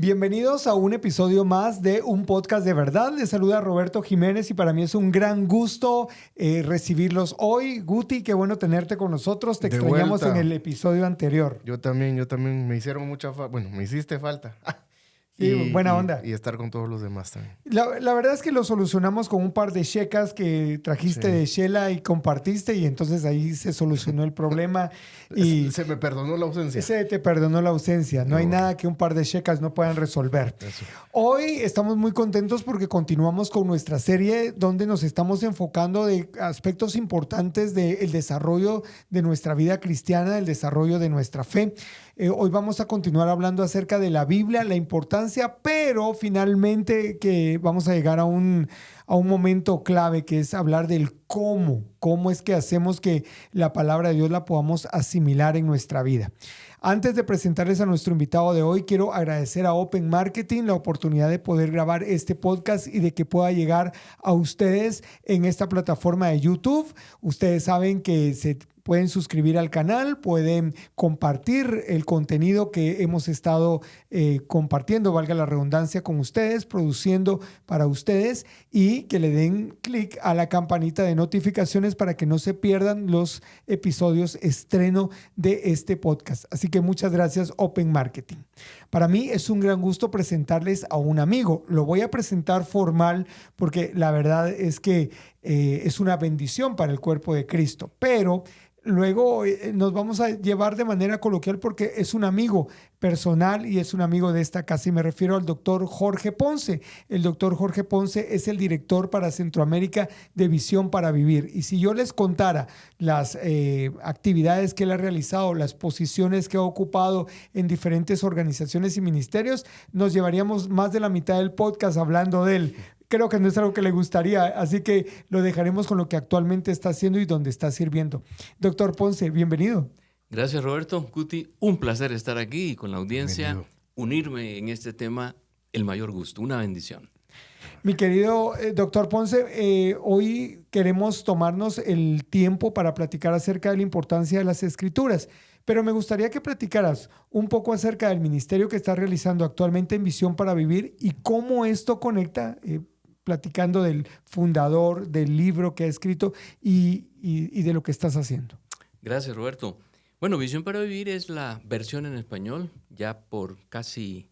Bienvenidos a un episodio más de un podcast de verdad. Les saluda Roberto Jiménez y para mí es un gran gusto recibirlos hoy. Guti, qué bueno tenerte con nosotros. Te extrañamos en el episodio anterior. Yo también me hicieron mucha falta. Bueno, me hiciste falta. Sí, buena onda. Y estar con todos los demás también. La verdad es que lo solucionamos con un par de checas que trajiste de Shela y compartiste y entonces ahí se solucionó el problema. Y se me perdonó la ausencia. Se te perdonó la ausencia. No hay nada que un par de checas no puedan resolver. Eso. Hoy estamos muy contentos porque continuamos con nuestra serie donde nos estamos enfocando de aspectos importantes del desarrollo de nuestra vida cristiana, del desarrollo de nuestra fe. Hoy vamos a continuar hablando acerca de la Biblia, la importancia, pero finalmente que vamos a llegar a un momento clave que es hablar del cómo es que hacemos que la palabra de Dios la podamos asimilar en nuestra vida. Antes de presentarles a nuestro invitado de hoy, quiero agradecer a Open Marketing la oportunidad de poder grabar este podcast y de que pueda llegar a ustedes en esta plataforma de YouTube. Ustedes saben que se pueden suscribir al canal, pueden compartir el contenido que hemos estado compartiendo, valga la redundancia, con ustedes, produciendo para ustedes y que le den clic a la campanita de notificaciones para que no se pierdan los episodios estreno de este podcast. Así que muchas gracias, Open Marketing. Para mí es un gran gusto presentarles a un amigo. Lo voy a presentar formal porque la verdad es que es una bendición para el cuerpo de Cristo, pero luego nos vamos a llevar de manera coloquial porque es un amigo personal y es un amigo de esta casa y me refiero al doctor Jorge Ponce. El doctor Jorge Ponce es el director para Centroamérica de Visión para Vivir. Y si yo les contara las actividades que él ha realizado, las posiciones que ha ocupado en diferentes organizaciones y ministerios, nos llevaríamos más de la mitad del podcast hablando de él. Creo que no es algo que le gustaría, así que lo dejaremos con lo que actualmente está haciendo y donde está sirviendo. Doctor Ponce, bienvenido. Gracias, Roberto. Guti, un placer estar aquí y con la audiencia, Bienvenido. unirme en este tema, el mayor gusto, una bendición. Mi querido doctor Ponce, hoy queremos tomarnos el tiempo para platicar acerca de la importancia de las Escrituras, pero me gustaría que platicaras un poco acerca del ministerio que estás realizando actualmente en Visión para Vivir y cómo esto conecta, platicando del fundador, del libro que ha escrito y de lo que estás haciendo. Gracias, Roberto. Bueno, Visión para Vivir es la versión en español, ya por casi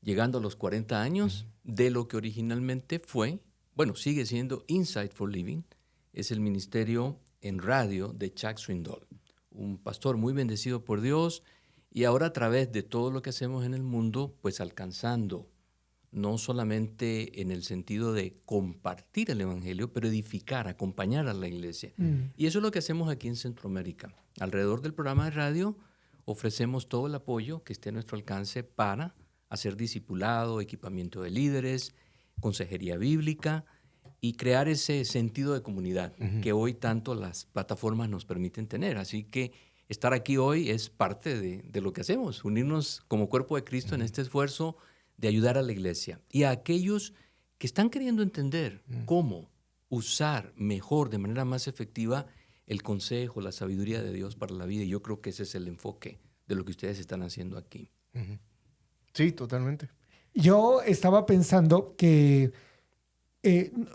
llegando a los 40 años, de lo que originalmente fue, bueno, sigue siendo Insight for Living, es el ministerio en radio de Chuck Swindoll, un pastor muy bendecido por Dios y ahora a través de todo lo que hacemos en el mundo, pues alcanzando no solamente en el sentido de compartir el evangelio, pero edificar, acompañar a la iglesia. Y eso es lo que hacemos aquí en Centroamérica. Alrededor del programa de radio ofrecemos todo el apoyo que esté a nuestro alcance para hacer discipulado, equipamiento de líderes, consejería bíblica y crear ese sentido de comunidad que hoy tanto las plataformas nos permiten tener. Así que estar aquí hoy es parte de lo que hacemos, unirnos como cuerpo de Cristo en este esfuerzo de ayudar a la iglesia y a aquellos que están queriendo entender cómo usar mejor, de manera más efectiva, el consejo, la sabiduría de Dios para la vida. Y yo creo que ese es el enfoque de lo que ustedes están haciendo aquí. Sí, totalmente. Yo estaba pensando que,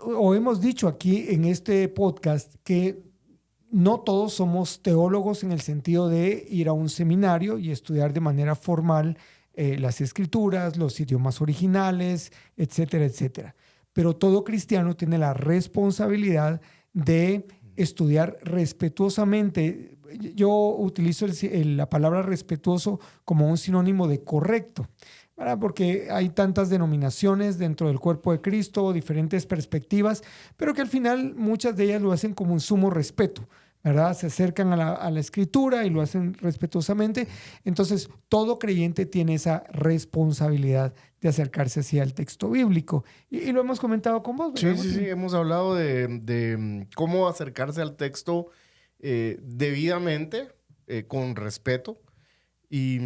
o hemos dicho aquí en este podcast, que no todos somos teólogos en el sentido de ir a un seminario y estudiar de manera formal las escrituras, los idiomas originales, etcétera, etcétera. Pero todo cristiano tiene la responsabilidad de estudiar respetuosamente. Yo utilizo la palabra respetuoso como un sinónimo de correcto, ¿verdad? Porque hay tantas denominaciones dentro del cuerpo de Cristo, diferentes perspectivas, pero que al final muchas de ellas lo hacen como un sumo respeto, ¿verdad? Se acercan a la escritura y lo hacen respetuosamente. Entonces, todo creyente tiene esa responsabilidad de acercarse así al texto bíblico. Y lo hemos comentado con vos, ¿verdad? Sí. Hemos hablado de cómo acercarse al texto debidamente, con respeto, y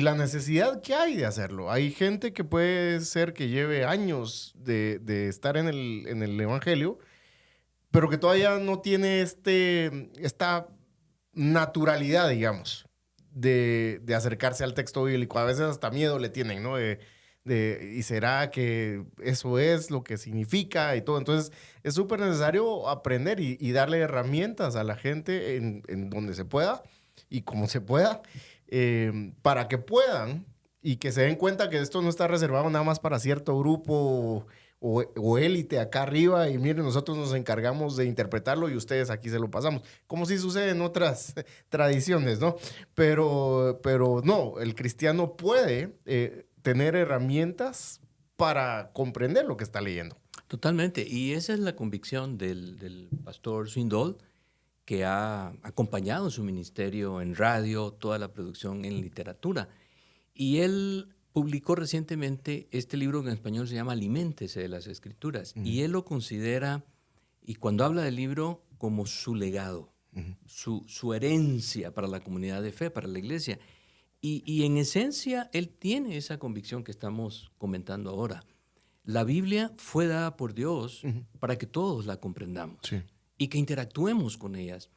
la necesidad que hay de hacerlo. Hay gente que puede ser que lleve años de estar en el Evangelio, pero que todavía no tiene esta naturalidad, digamos, de acercarse al texto bíblico. A veces hasta miedo le tienen, ¿no? ¿Y será que eso es lo que significa y todo? Entonces, es súper necesario aprender y darle herramientas a la gente en donde se pueda y como se pueda, para que puedan y que se den cuenta que esto no está reservado nada más para cierto grupo o élite acá arriba y miren, nosotros nos encargamos de interpretarlo y ustedes aquí se lo pasamos. Como si sucede en otras tradiciones, ¿no? Pero no, el cristiano puede tener herramientas para comprender lo que está leyendo. Totalmente. Y esa es la convicción del pastor Swindoll, que ha acompañado su ministerio en radio, toda la producción en literatura. Y él publicó recientemente este libro que en español se llama Aliméntese de las Escrituras. Y él lo considera, y cuando habla del libro, como su legado, su herencia para la comunidad de fe, para la iglesia. Y en esencia, él tiene esa convicción que estamos comentando ahora. La Biblia fue dada por Dios para que todos la comprendamos y que interactuemos con ellas.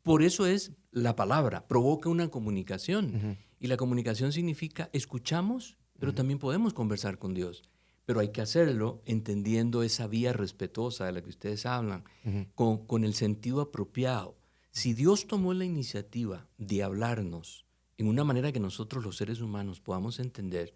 Por eso es la palabra, provoca una comunicación. Y la comunicación significa escuchamos, pero también podemos conversar con Dios. Pero hay que hacerlo entendiendo esa vía respetuosa de la que ustedes hablan, con el sentido apropiado. Si Dios tomó la iniciativa de hablarnos en una manera que nosotros los seres humanos podamos entender,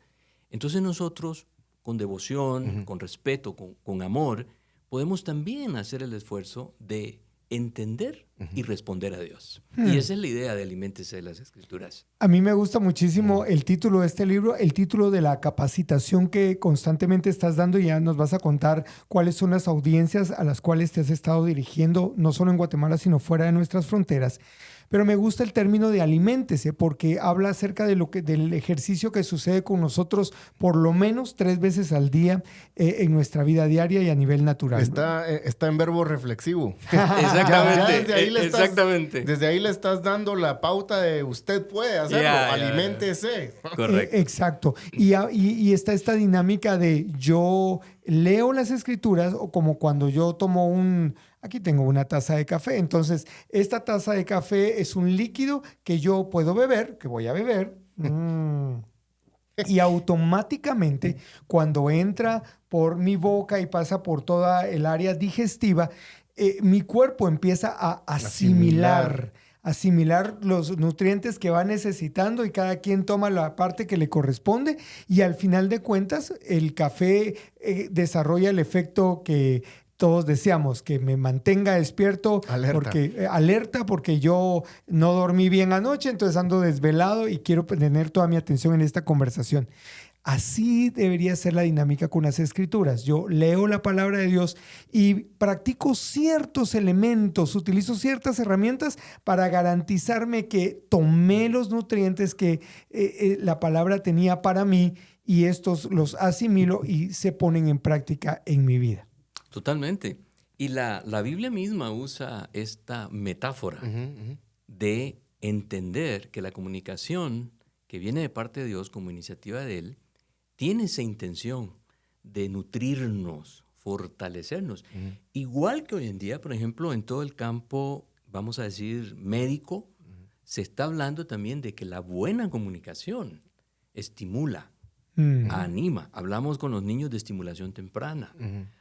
entonces nosotros con devoción, con respeto, con amor, podemos también hacer el esfuerzo de entender y responder a Dios. Y esa es la idea de Aliméntese de las Escrituras. A mí me gusta muchísimo el título de este libro, el título de la capacitación que constantemente estás dando, y ya nos vas a contar cuáles son las audiencias a las cuales te has estado dirigiendo, no solo en Guatemala, sino fuera de nuestras fronteras. Pero me gusta el término de aliméntese porque habla acerca de del ejercicio que sucede con nosotros por lo menos 3 veces al día en nuestra vida diaria y a nivel natural. Está en verbo reflexivo. Exactamente. Exactamente. Desde ahí le estás dando la pauta de usted puede hacerlo, aliméntese. Correcto. Exacto. Y está esta dinámica de yo leo las escrituras, o como cuando yo tomo aquí tengo una taza de café. Entonces, esta taza de café es un líquido que yo puedo beber, que voy a beber. Y automáticamente, cuando entra por mi boca y pasa por toda el área digestiva, mi cuerpo empieza a asimilar los nutrientes que va necesitando y cada quien toma la parte que le corresponde y al final de cuentas el café desarrolla el efecto que todos deseamos, que me mantenga despierto, alerta porque yo no dormí bien anoche, entonces ando desvelado y quiero tener toda mi atención en esta conversación. Así debería ser la dinámica con las escrituras. Yo leo la palabra de Dios y practico ciertos elementos, utilizo ciertas herramientas para garantizarme que tomé los nutrientes que la palabra tenía para mí y estos los asimilo y se ponen en práctica en mi vida. Totalmente. Y la Biblia misma usa esta metáfora de entender que la comunicación que viene de parte de Dios como iniciativa de Él tiene esa intención de nutrirnos, fortalecernos. Igual que hoy en día, por ejemplo, en todo el campo, vamos a decir, médico, se está hablando también de que la buena comunicación estimula, anima. Hablamos con los niños de estimulación temprana.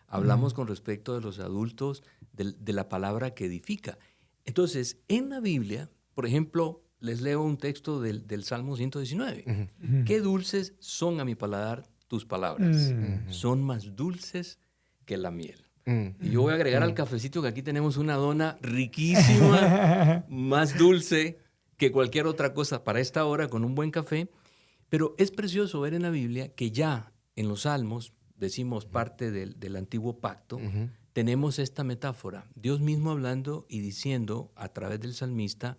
Hablamos con respecto de los adultos de la palabra que edifica. Entonces, en la Biblia, por ejemplo, les leo un texto del Salmo 119. Qué dulces son a mi paladar tus palabras. Son más dulces que la miel. Y yo voy a agregar al cafecito que aquí tenemos una dona riquísima, más dulce que cualquier otra cosa para esta hora con un buen café. Pero es precioso ver en la Biblia que ya en los Salmos, decimos parte del antiguo pacto, tenemos esta metáfora. Dios mismo hablando y diciendo a través del salmista,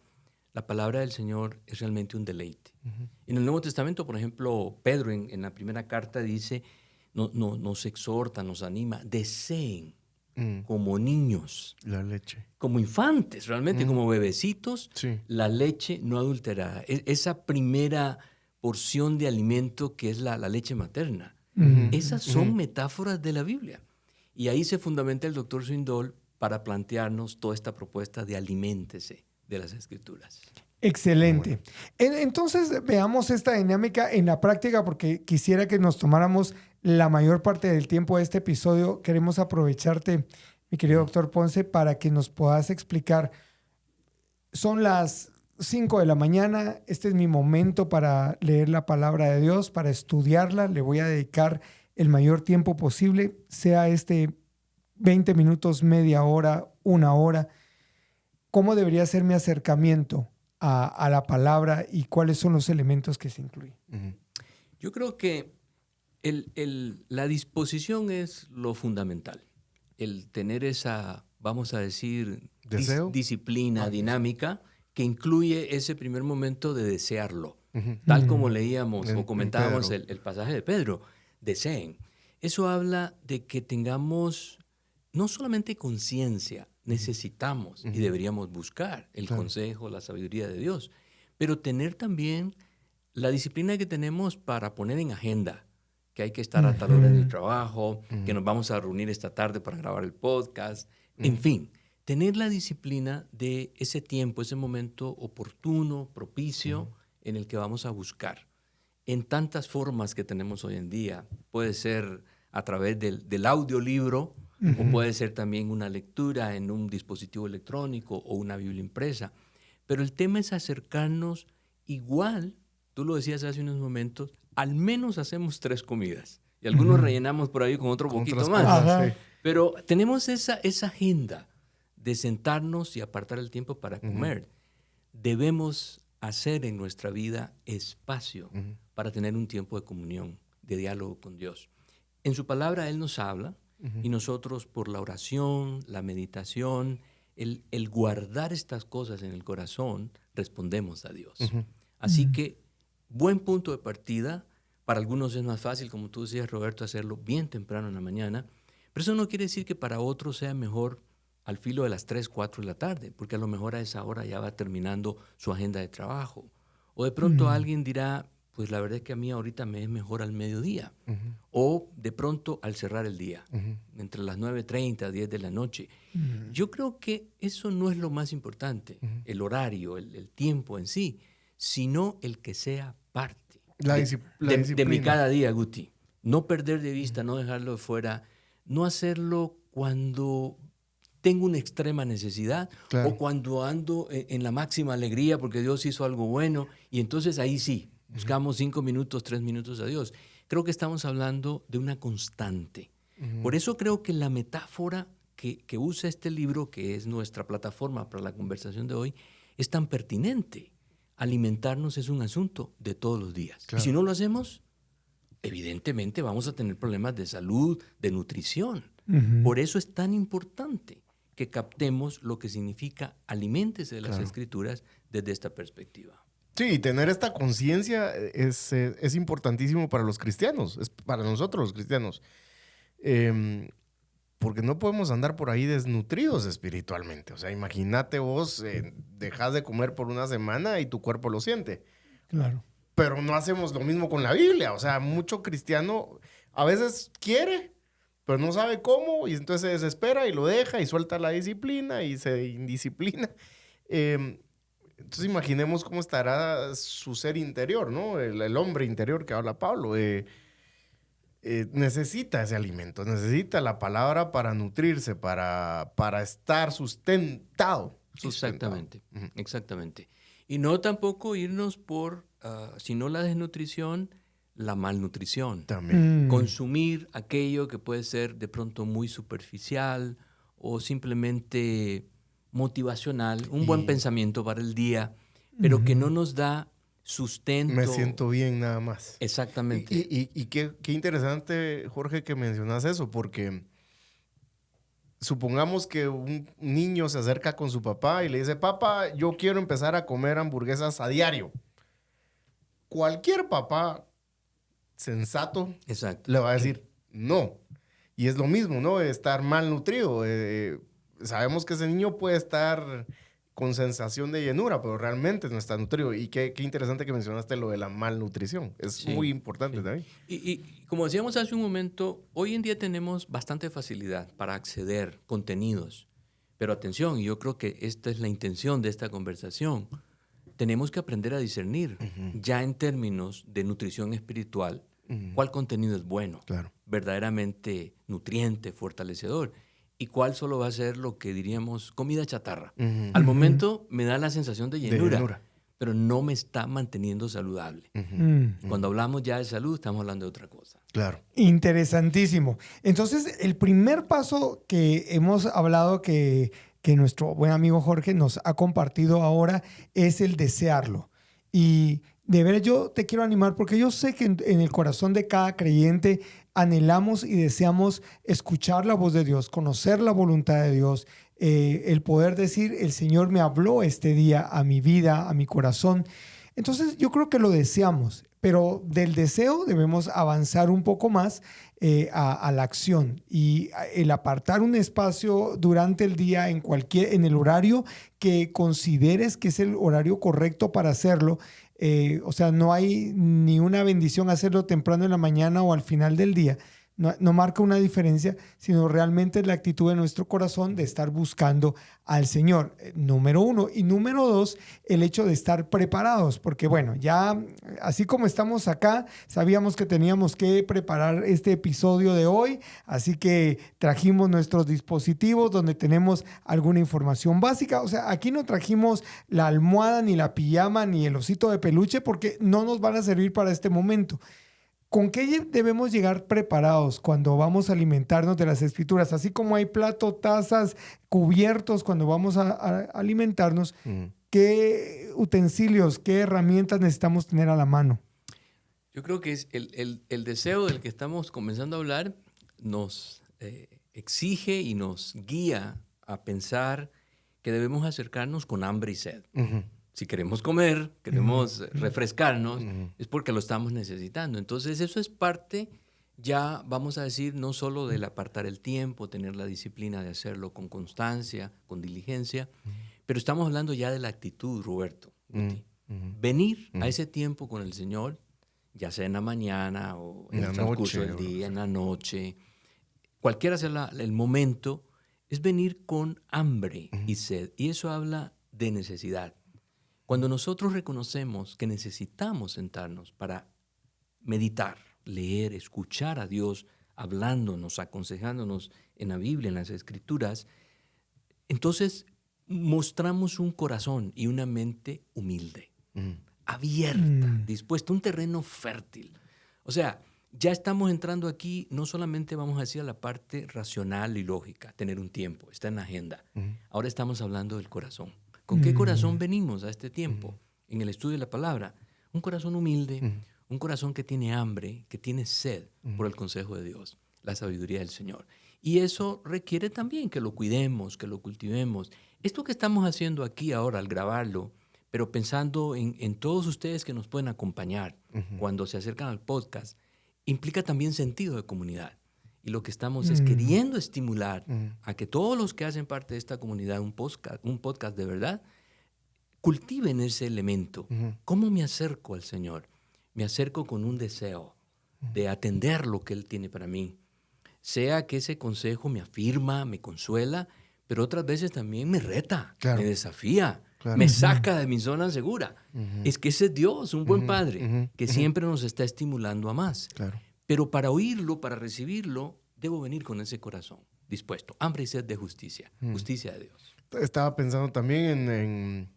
la palabra del Señor es realmente un deleite. En el Nuevo Testamento, por ejemplo, Pedro en la primera carta dice, nos exhorta, nos anima, deseen como niños. La leche. Como infantes, realmente, como bebecitos, la leche no adulterada. Esa primera porción de alimento que es la leche materna. Esas son metáforas de la Biblia. Y ahí se fundamenta el doctor Swindoll para plantearnos toda esta propuesta de aliméntese de las Escrituras. Excelente. Entonces veamos esta dinámica en la práctica porque quisiera que nos tomáramos la mayor parte del tiempo de este episodio. Queremos aprovecharte, mi querido doctor Ponce, para que nos puedas explicar. Son las 5 de la mañana, este es mi momento para leer la palabra de Dios, para estudiarla. Le voy a dedicar el mayor tiempo posible, sea 20 minutos, media hora, una hora. ¿Cómo debería ser mi acercamiento a la palabra y cuáles son los elementos que se incluyen? Yo creo que la disposición es lo fundamental. El tener esa, vamos a decir, disciplina dinámica que incluye ese primer momento de desearlo. Tal como leíamos o comentábamos el pasaje de Pedro, deseen. Eso habla de que tengamos no solamente conciencia, necesitamos y deberíamos buscar el consejo, la sabiduría de Dios, pero tener también la disciplina que tenemos para poner en agenda que hay que estar a tal hora en el trabajo, que nos vamos a reunir esta tarde para grabar el podcast, en fin, tener la disciplina de ese tiempo, ese momento oportuno, propicio, en el que vamos a buscar. En tantas formas que tenemos hoy en día, puede ser a través del audiolibro, o puede ser también una lectura en un dispositivo electrónico o una Biblia impresa. Pero el tema es acercarnos igual, tú lo decías hace unos momentos, al menos hacemos 3 comidas. Y algunos rellenamos por ahí con otro poquito más. Pero tenemos esa agenda de sentarnos y apartar el tiempo para comer. Debemos hacer en nuestra vida espacio para tener un tiempo de comunión, de diálogo con Dios. En su palabra Él nos habla y nosotros por la oración, la meditación, el guardar estas cosas en el corazón, respondemos a Dios. Así que buen punto de partida. Para algunos es más fácil, como tú decías, Roberto, hacerlo bien temprano en la mañana, pero eso no quiere decir que para otros sea mejor al filo de las 3, 4 de la tarde, porque a lo mejor a esa hora ya va terminando su agenda de trabajo. O de pronto alguien dirá, pues la verdad es que a mí ahorita me es mejor al mediodía. O de pronto al cerrar el día, entre las 9:30, 10 de la noche. Yo creo que eso no es lo más importante, el horario, el tiempo en sí, sino el que sea parte de mi cada día, Guti. No perder de vista, no dejarlo de fuera, no hacerlo cuando tengo una extrema necesidad o cuando ando en la máxima alegría porque Dios hizo algo bueno y entonces ahí sí, buscamos 5 minutos, 3 minutos a Dios. Creo que estamos hablando de una constante. Por eso creo que la metáfora que usa este libro, que es nuestra plataforma para la conversación de hoy, es tan pertinente. Alimentarnos es un asunto de todos los días. Y si no lo hacemos, evidentemente vamos a tener problemas de salud, de nutrición. Por eso es tan importante que captemos lo que significa aliméntese de las Escrituras desde esta perspectiva. Sí, tener esta conciencia es importantísimo para los cristianos, es para nosotros los cristianos. Porque no podemos andar por ahí desnutridos espiritualmente. O sea, imagínate vos, dejas de comer por una semana y tu cuerpo lo siente. Claro. Pero no hacemos lo mismo con la Biblia. O sea, mucho cristiano a veces quiere, pero no sabe cómo, y entonces se desespera y lo deja y suelta la disciplina y se indisciplina. Entonces imaginemos cómo estará su ser interior, ¿no? El hombre interior que habla Pablo. Necesita ese alimento, necesita la palabra para nutrirse, para estar sustentado. Exactamente, exactamente. Y no tampoco irnos por, si no la desnutrición, la malnutrición. También. Consumir aquello que puede ser de pronto muy superficial o simplemente motivacional, un buen pensamiento para el día, pero que no nos da sustento. Me siento bien nada más. Exactamente. Y qué interesante, Jorge, que mencionas eso, porque supongamos que un niño se acerca con su papá y le dice, papá, yo quiero empezar a comer hamburguesas a diario. Cualquier papá sensato le va a decir no. Y es lo mismo, ¿no? Estar malnutrido. Sabemos que ese niño puede estar con sensación de llenura, pero realmente no está nutrido. Y qué interesante que mencionaste lo de la malnutrición. Es muy importante también. Y como decíamos hace un momento, hoy en día tenemos bastante facilidad para acceder a contenidos. Pero atención, y yo creo que esta es la intención de esta conversación. tenemos que aprender a discernir, ya en términos de nutrición espiritual, cuál contenido es bueno, Claro. verdaderamente nutriente, fortalecedor, y cuál solo va a ser lo que diríamos comida chatarra. Al momento me da la sensación de llenura, pero no me está manteniendo saludable. Cuando hablamos ya de salud, estamos hablando de otra cosa. Claro. Interesantísimo. Entonces, el primer paso que hemos hablado que nuestro buen amigo Jorge nos ha compartido ahora es el desearlo. Y de veras yo te quiero animar porque yo sé que en el corazón de cada creyente anhelamos y deseamos escuchar la voz de Dios, conocer la voluntad de Dios, el poder decir, el Señor me habló este día a mi vida, a mi corazón. Entonces yo creo que lo deseamos, pero del deseo debemos avanzar un poco más a la acción y el apartar un espacio durante el día en el horario que consideres que es el horario correcto para hacerlo. O sea, no hay ni una bendición hacerlo temprano en la mañana o al final del día. No marca una diferencia, sino realmente es la actitud de nuestro corazón de estar buscando al Señor, número uno. Y número dos, el hecho de estar preparados, porque bueno, ya así como estamos acá, sabíamos que teníamos que preparar este episodio de hoy, así que trajimos nuestros dispositivos donde tenemos alguna información básica. O sea, aquí no trajimos la almohada, ni la pijama, ni el osito de peluche, porque no nos van a servir para este momento. ¿Con qué debemos llegar preparados cuando vamos a alimentarnos de las Escrituras? Así como hay plato, tazas, cubiertos cuando vamos a alimentarnos, ¿qué utensilios, qué herramientas necesitamos tener a la mano? Yo creo que es el deseo del que estamos comenzando a hablar nos exige y nos guía a pensar que debemos acercarnos con hambre y sed. Si queremos comer, queremos refrescarnos, es porque lo estamos necesitando. Entonces eso es parte, ya vamos a decir, no solo del apartar el tiempo, tener la disciplina de hacerlo con constancia, con diligencia, pero estamos hablando ya de la actitud, Roberto. Venir a ese tiempo con el Señor, ya sea en la mañana o en el transcurso del día, en la noche, cualquiera sea el momento, es venir con hambre y sed. Y eso habla de necesidad. Cuando nosotros reconocemos que necesitamos sentarnos para meditar, leer, escuchar a Dios hablándonos, aconsejándonos en la Biblia, en las Escrituras, entonces mostramos un corazón y una mente humilde, abierta, dispuesta, un terreno fértil. O sea, ya estamos entrando aquí, no solamente vamos a decir a la parte racional y lógica, tener un tiempo, está en la agenda. Ahora estamos hablando del corazón. ¿Con qué corazón venimos a este tiempo en el estudio de la palabra? Un corazón humilde, un corazón que tiene hambre, que tiene sed por el consejo de Dios, la sabiduría del Señor. Y eso requiere también que lo cuidemos, que lo cultivemos. Esto que estamos haciendo aquí ahora al grabarlo, pero pensando en todos ustedes que nos pueden acompañar cuando se acercan al podcast, implica también sentido de comunidad. Y lo que estamos es queriendo estimular a que todos los que hacen parte de esta comunidad, un podcast de verdad, cultiven ese elemento. ¿Cómo me acerco al Señor? Me acerco con un deseo de atender lo que Él tiene para mí. Sea que ese consejo me afirma, me consuela, pero otras veces también me reta, me desafía, me saca de mi zona segura. Es que ese es Dios, un buen Padre, que siempre nos está estimulando a más. Pero para oírlo, para recibirlo, debo venir con ese corazón dispuesto. Hambre y sed de justicia, justicia de Dios. Estaba pensando también en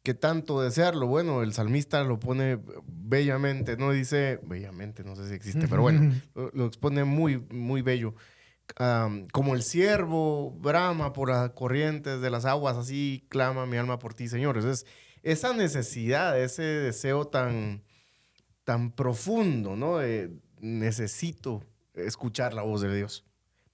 qué tanto desearlo. Bueno, el salmista lo pone bellamente, no dice, bellamente, no sé si existe, pero bueno, lo expone muy, muy bello. Como el ciervo brama por las corrientes de las aguas, así clama mi alma por ti, Señor. Entonces, esa necesidad, ese deseo tan profundo, ¿no? Necesito escuchar la voz de Dios,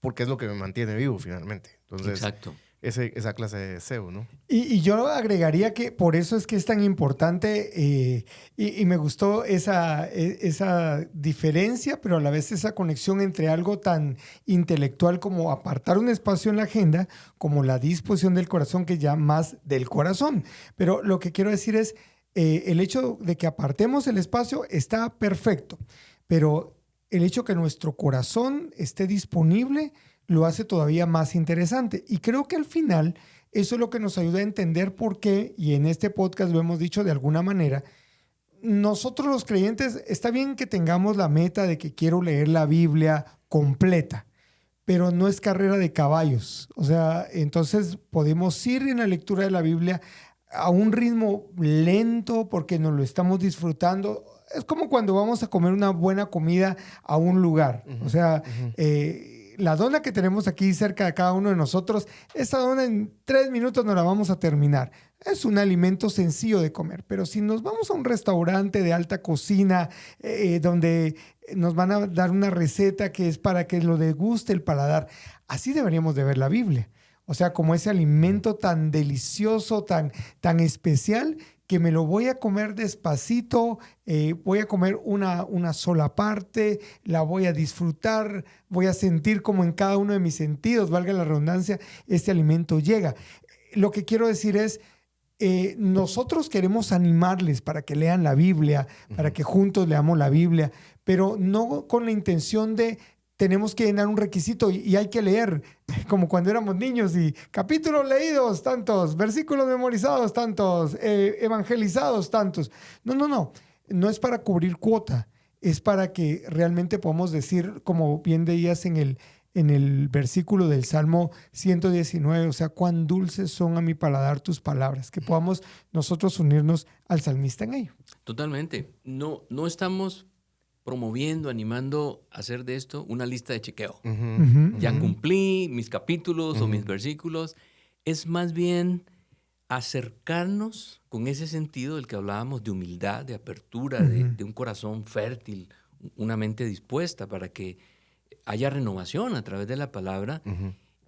porque es lo que me mantiene vivo finalmente. Entonces, exacto. Esa clase de deseo, ¿no? Y yo agregaría que por eso es que es tan importante y me gustó esa diferencia, pero a la vez esa conexión entre algo tan intelectual como apartar un espacio en la agenda, como la disposición del corazón, que ya más del corazón. Pero lo que quiero decir es, el hecho de que apartemos el espacio está perfecto, pero el hecho que nuestro corazón esté disponible lo hace todavía más interesante. Y creo que al final Eso es lo que nos ayuda a entender por qué, y en este podcast lo hemos dicho de alguna manera, nosotros los creyentes, está bien que tengamos la meta de que quiero leer la Biblia completa, pero no es carrera de caballos. O sea, entonces podemos ir en la lectura de la Biblia a un ritmo lento porque nos lo estamos disfrutando. Es como cuando vamos a comer una buena comida a un lugar. O sea, la dona que tenemos aquí cerca de cada uno de nosotros, esa dona en 3 minutos no la vamos a terminar. Es un alimento sencillo de comer, pero si nos vamos a un restaurante de alta cocina donde nos van a dar una receta que es para que lo deguste el paladar, así deberíamos de ver la Biblia. O sea, como ese alimento tan delicioso, tan especial, que me lo voy a comer despacito, voy a comer una sola parte, la voy a disfrutar, voy a sentir como en cada uno de mis sentidos, valga la redundancia, este alimento llega. Lo que quiero decir es, nosotros queremos animarles para que lean la Biblia, para que juntos leamos la Biblia, pero no con la intención de tenemos que llenar un requisito y hay que leer, como cuando éramos niños y capítulos leídos tantos, versículos memorizados tantos, evangelizados tantos. No es para cubrir cuota, es para que realmente podamos decir, como bien veías en el versículo del Salmo 119, o sea, cuán dulces son a mi paladar tus palabras, que podamos nosotros unirnos al salmista en ello. Totalmente. No estamos promoviendo, animando a hacer de esto una lista de chequeo. Ya cumplí mis capítulos o mis versículos. Es más bien acercarnos con ese sentido del que hablábamos de humildad, de apertura, de un corazón fértil, una mente dispuesta para que haya renovación a través de la palabra.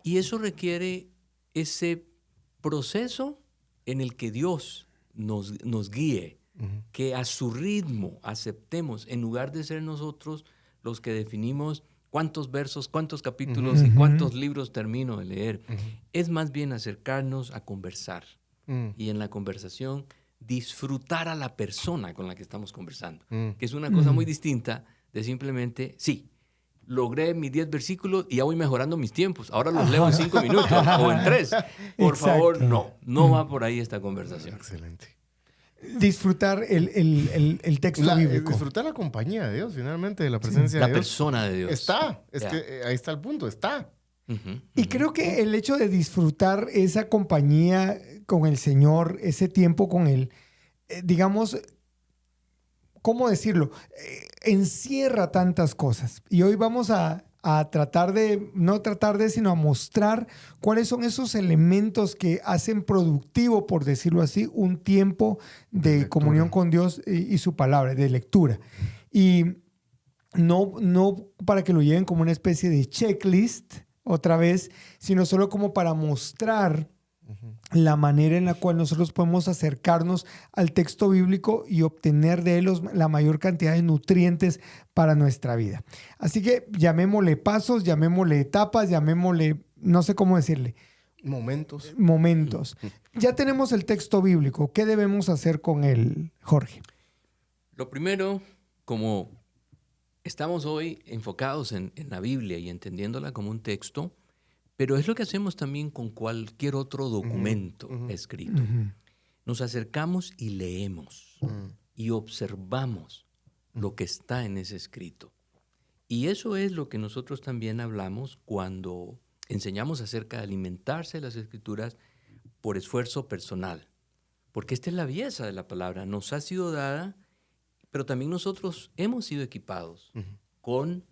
Y eso requiere ese proceso en el que Dios nos guíe, que a su ritmo aceptemos, en lugar de ser nosotros los que definimos cuántos versos, cuántos capítulos y cuántos libros termino de leer. Es más bien acercarnos a conversar y en la conversación disfrutar a la persona con la que estamos conversando, que es una cosa muy distinta de simplemente, sí, logré mis 10 versículos y ya voy mejorando mis tiempos. Ahora los leo en 5 minutos o en 3. Por favor, no va por ahí esta conversación. Excelente. Disfrutar el texto bíblico. Disfrutar la compañía de Dios, finalmente, de la presencia de Dios. La persona de Dios. Está. Que ahí está el punto, está. Y creo que el hecho de disfrutar esa compañía con el Señor, ese tiempo con Él, digamos, ¿cómo decirlo? Encierra tantas cosas. Y hoy vamos a sino a mostrar cuáles son esos elementos que hacen productivo, por decirlo así, un tiempo de comunión con Dios y su palabra, de lectura. Y no para que lo lleven como una especie de checklist otra vez, sino solo como para mostrar la manera en la cual nosotros podemos acercarnos al texto bíblico y obtener de él la mayor cantidad de nutrientes para nuestra vida. Así que llamémosle pasos, llamémosle etapas, llamémosle, no sé cómo decirle. Momentos. Ya tenemos el texto bíblico. ¿Qué debemos hacer con él, Jorge? Lo primero, como estamos hoy enfocados en la Biblia y entendiéndola como un texto, pero es lo que hacemos también con cualquier otro documento escrito. Nos acercamos y leemos y observamos lo que está en ese escrito. Y eso es lo que nosotros también hablamos cuando enseñamos acerca de alimentarse de las Escrituras por esfuerzo personal. Porque esta es la belleza de la palabra. Nos ha sido dada, pero también nosotros hemos sido equipados con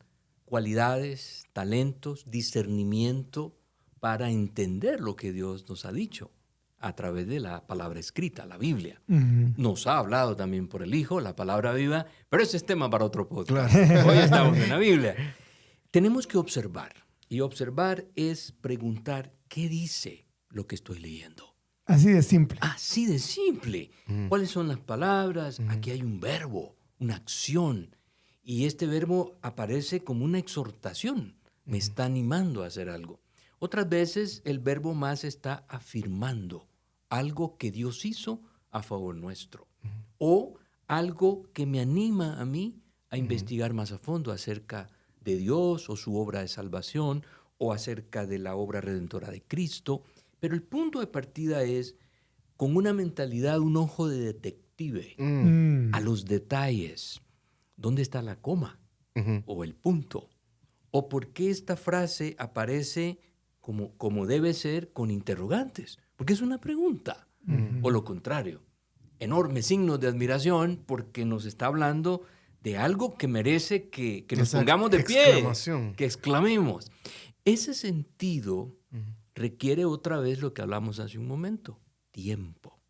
cualidades, talentos, discernimiento para entender lo que Dios nos ha dicho a través de la palabra escrita, la Biblia. Nos ha hablado también por el Hijo, la palabra viva, pero ese es tema para otro podcast. Claro. Hoy estamos en la Biblia. Tenemos que observar, y observar es preguntar qué dice lo que estoy leyendo. Así de simple. Así de simple. ¿Cuáles son las palabras? Aquí hay un verbo, una acción, y este verbo aparece como una exhortación. Me está animando a hacer algo. Otras veces el verbo más está afirmando algo que Dios hizo a favor nuestro o algo que me anima a mí a investigar más a fondo acerca de Dios o su obra de salvación o acerca de la obra redentora de Cristo. Pero el punto de partida es con una mentalidad, un ojo de detective a los detalles. ¿Dónde está la coma? O el punto. ¿O por qué esta frase aparece como debe ser con interrogantes? Porque es una pregunta. O lo contrario, enormes signos de admiración porque nos está hablando de algo que merece que nos pongamos de pie, que exclamemos. Ese sentido requiere otra vez lo que hablamos hace un momento, tiempo.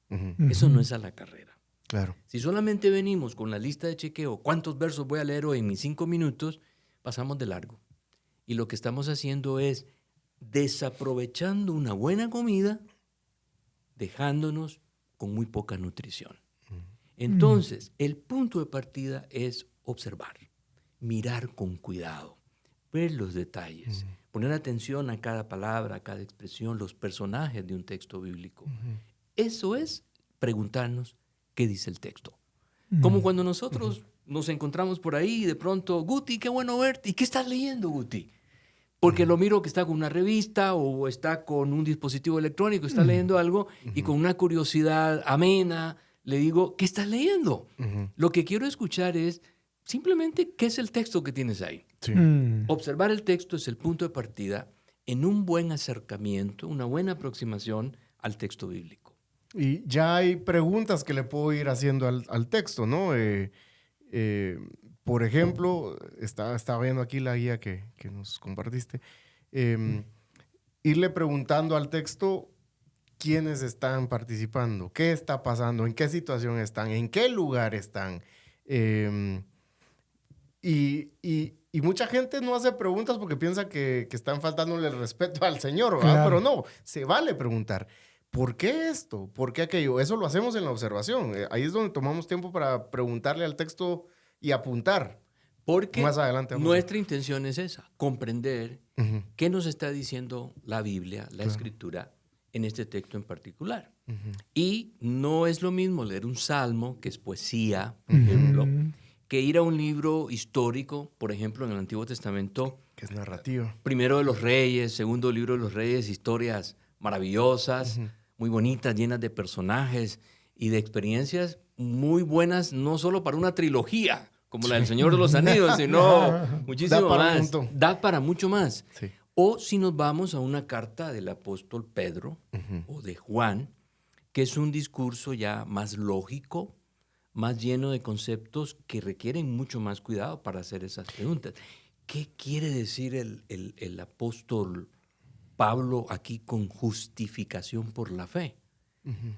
Eso no es a la carrera. Claro. Si solamente venimos con la lista de chequeo, cuántos versos voy a leer hoy en mis 5 minutos, pasamos de largo. Y lo que estamos haciendo es desaprovechando una buena comida, dejándonos con muy poca nutrición. Entonces, el punto de partida es observar, mirar con cuidado, ver los detalles, poner atención a cada palabra, a cada expresión, los personajes de un texto bíblico. Eso es preguntarnos qué dice el texto. Como cuando nosotros nos encontramos por ahí y de pronto, Guti, qué bueno verte. ¿Y qué estás leyendo, Guti? Porque lo miro que está con una revista o está con un dispositivo electrónico, está leyendo algo y con una curiosidad amena le digo, ¿qué estás leyendo? Lo que quiero escuchar es simplemente qué es el texto que tienes ahí. Sí. Observar el texto es el punto de partida en un buen acercamiento, una buena aproximación al texto bíblico. Y ya hay preguntas que le puedo ir haciendo al texto, ¿no? Por ejemplo, estaba viendo aquí la guía que nos compartiste. Irle preguntando al texto quiénes están participando, qué está pasando, en qué situación están, en qué lugar están. Y mucha gente no hace preguntas porque piensa que están faltándole el respeto al Señor, ¿verdad? Claro. Pero no, se vale preguntar. ¿Por qué esto? ¿Por qué aquello? Eso lo hacemos en la observación. Ahí es donde tomamos tiempo para preguntarle al texto y apuntar. Porque más adelante nuestra intención es esa, comprender qué nos está diciendo la Biblia, la Escritura, en este texto en particular. Y no es lo mismo leer un salmo, que es poesía, por ejemplo, que ir a un libro histórico, por ejemplo, en el Antiguo Testamento. Que es narrativa. Primero de los Reyes, segundo libro de los Reyes, historias maravillosas, muy bonitas, llenas de personajes y de experiencias muy buenas, no solo para una trilogía, como la del Señor de los Anillos, sino muchísimo más. Da para mucho más. Sí. O si nos vamos a una carta del apóstol Pedro o de Juan, que es un discurso ya más lógico, más lleno de conceptos que requieren mucho más cuidado para hacer esas preguntas. ¿Qué quiere decir el apóstol Pablo aquí con justificación por la fe?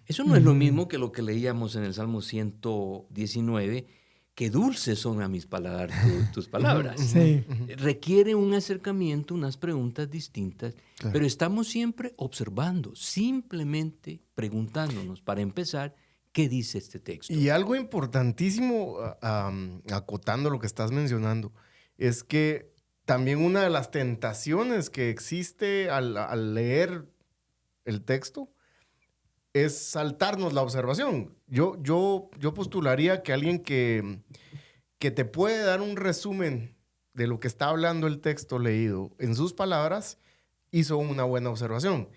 Eso no es lo mismo que lo que leíamos en el Salmo 119, que dulces son a mis palabras tus palabras. Sí. Requiere un acercamiento, unas preguntas distintas, claro. Pero estamos siempre observando, simplemente preguntándonos, para empezar, ¿qué dice este texto? Y algo importantísimo, acotando lo que estás mencionando, es que también una de las tentaciones que existe al leer el texto es saltarnos la observación. Yo postularía que alguien que te puede dar un resumen de lo que está hablando el texto leído en sus palabras, hizo una buena observación.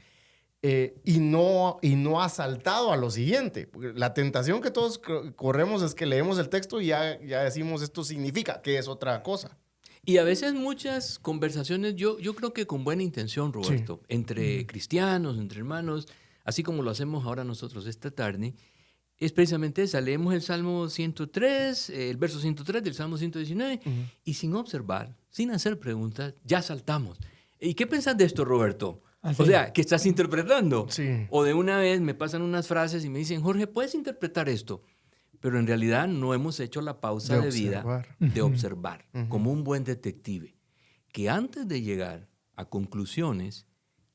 Y no ha saltado a lo siguiente. Porque la tentación que todos corremos es que leemos el texto y ya decimos esto significa, que es otra cosa. Y a veces muchas conversaciones, yo creo que con buena intención, Roberto, sí. Entre cristianos, entre hermanos, así como lo hacemos ahora nosotros esta tarde, es precisamente esa. Leemos el Salmo 103, el verso 103 del Salmo 119, y sin observar, sin hacer preguntas, ya saltamos. ¿Y qué piensas de esto, Roberto? Así. O sea, ¿qué estás interpretando? Sí. O de una vez me pasan unas frases y me dicen, Jorge, ¿puedes interpretar esto? Pero en realidad no hemos hecho la pausa de vida de observar, como un buen detective, que antes de llegar a conclusiones,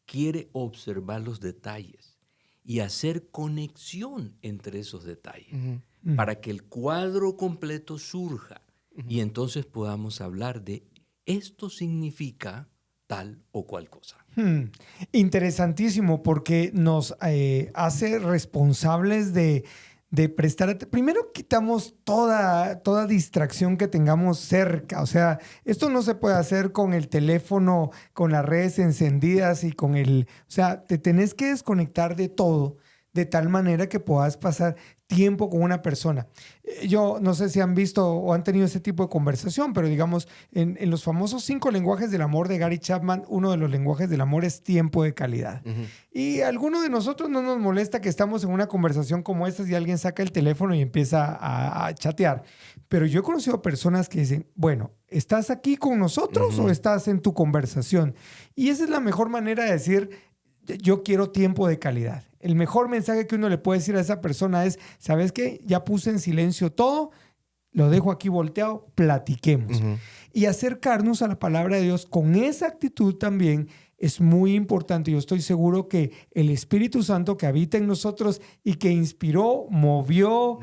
quiere observar los detalles y hacer conexión entre esos detalles para que el cuadro completo surja y entonces podamos hablar de esto significa tal o cual cosa. Interesantísimo, porque nos hace responsables de de primero quitamos toda distracción que tengamos cerca. O sea, esto no se puede hacer con el teléfono, con las redes encendidas y con o sea, te tenés que desconectar de todo de tal manera que puedas pasar tiempo con una persona. Yo no sé si han visto o han tenido ese tipo de conversación, pero digamos, en los famosos 5 lenguajes del amor de Gary Chapman, uno de los lenguajes del amor es tiempo de calidad. Y a alguno de nosotros no nos molesta que estamos en una conversación como esta y alguien saca el teléfono y empieza a chatear. Pero yo he conocido personas que dicen, bueno, ¿estás aquí con nosotros o estás en tu conversación? Y esa es la mejor manera de decir, yo quiero tiempo de calidad. El mejor mensaje que uno le puede decir a esa persona es, ¿sabes qué? Ya puse en silencio todo, lo dejo aquí volteado, platiquemos. Y acercarnos a la palabra de Dios con esa actitud también es muy importante. Yo estoy seguro que el Espíritu Santo que habita en nosotros y que inspiró, movió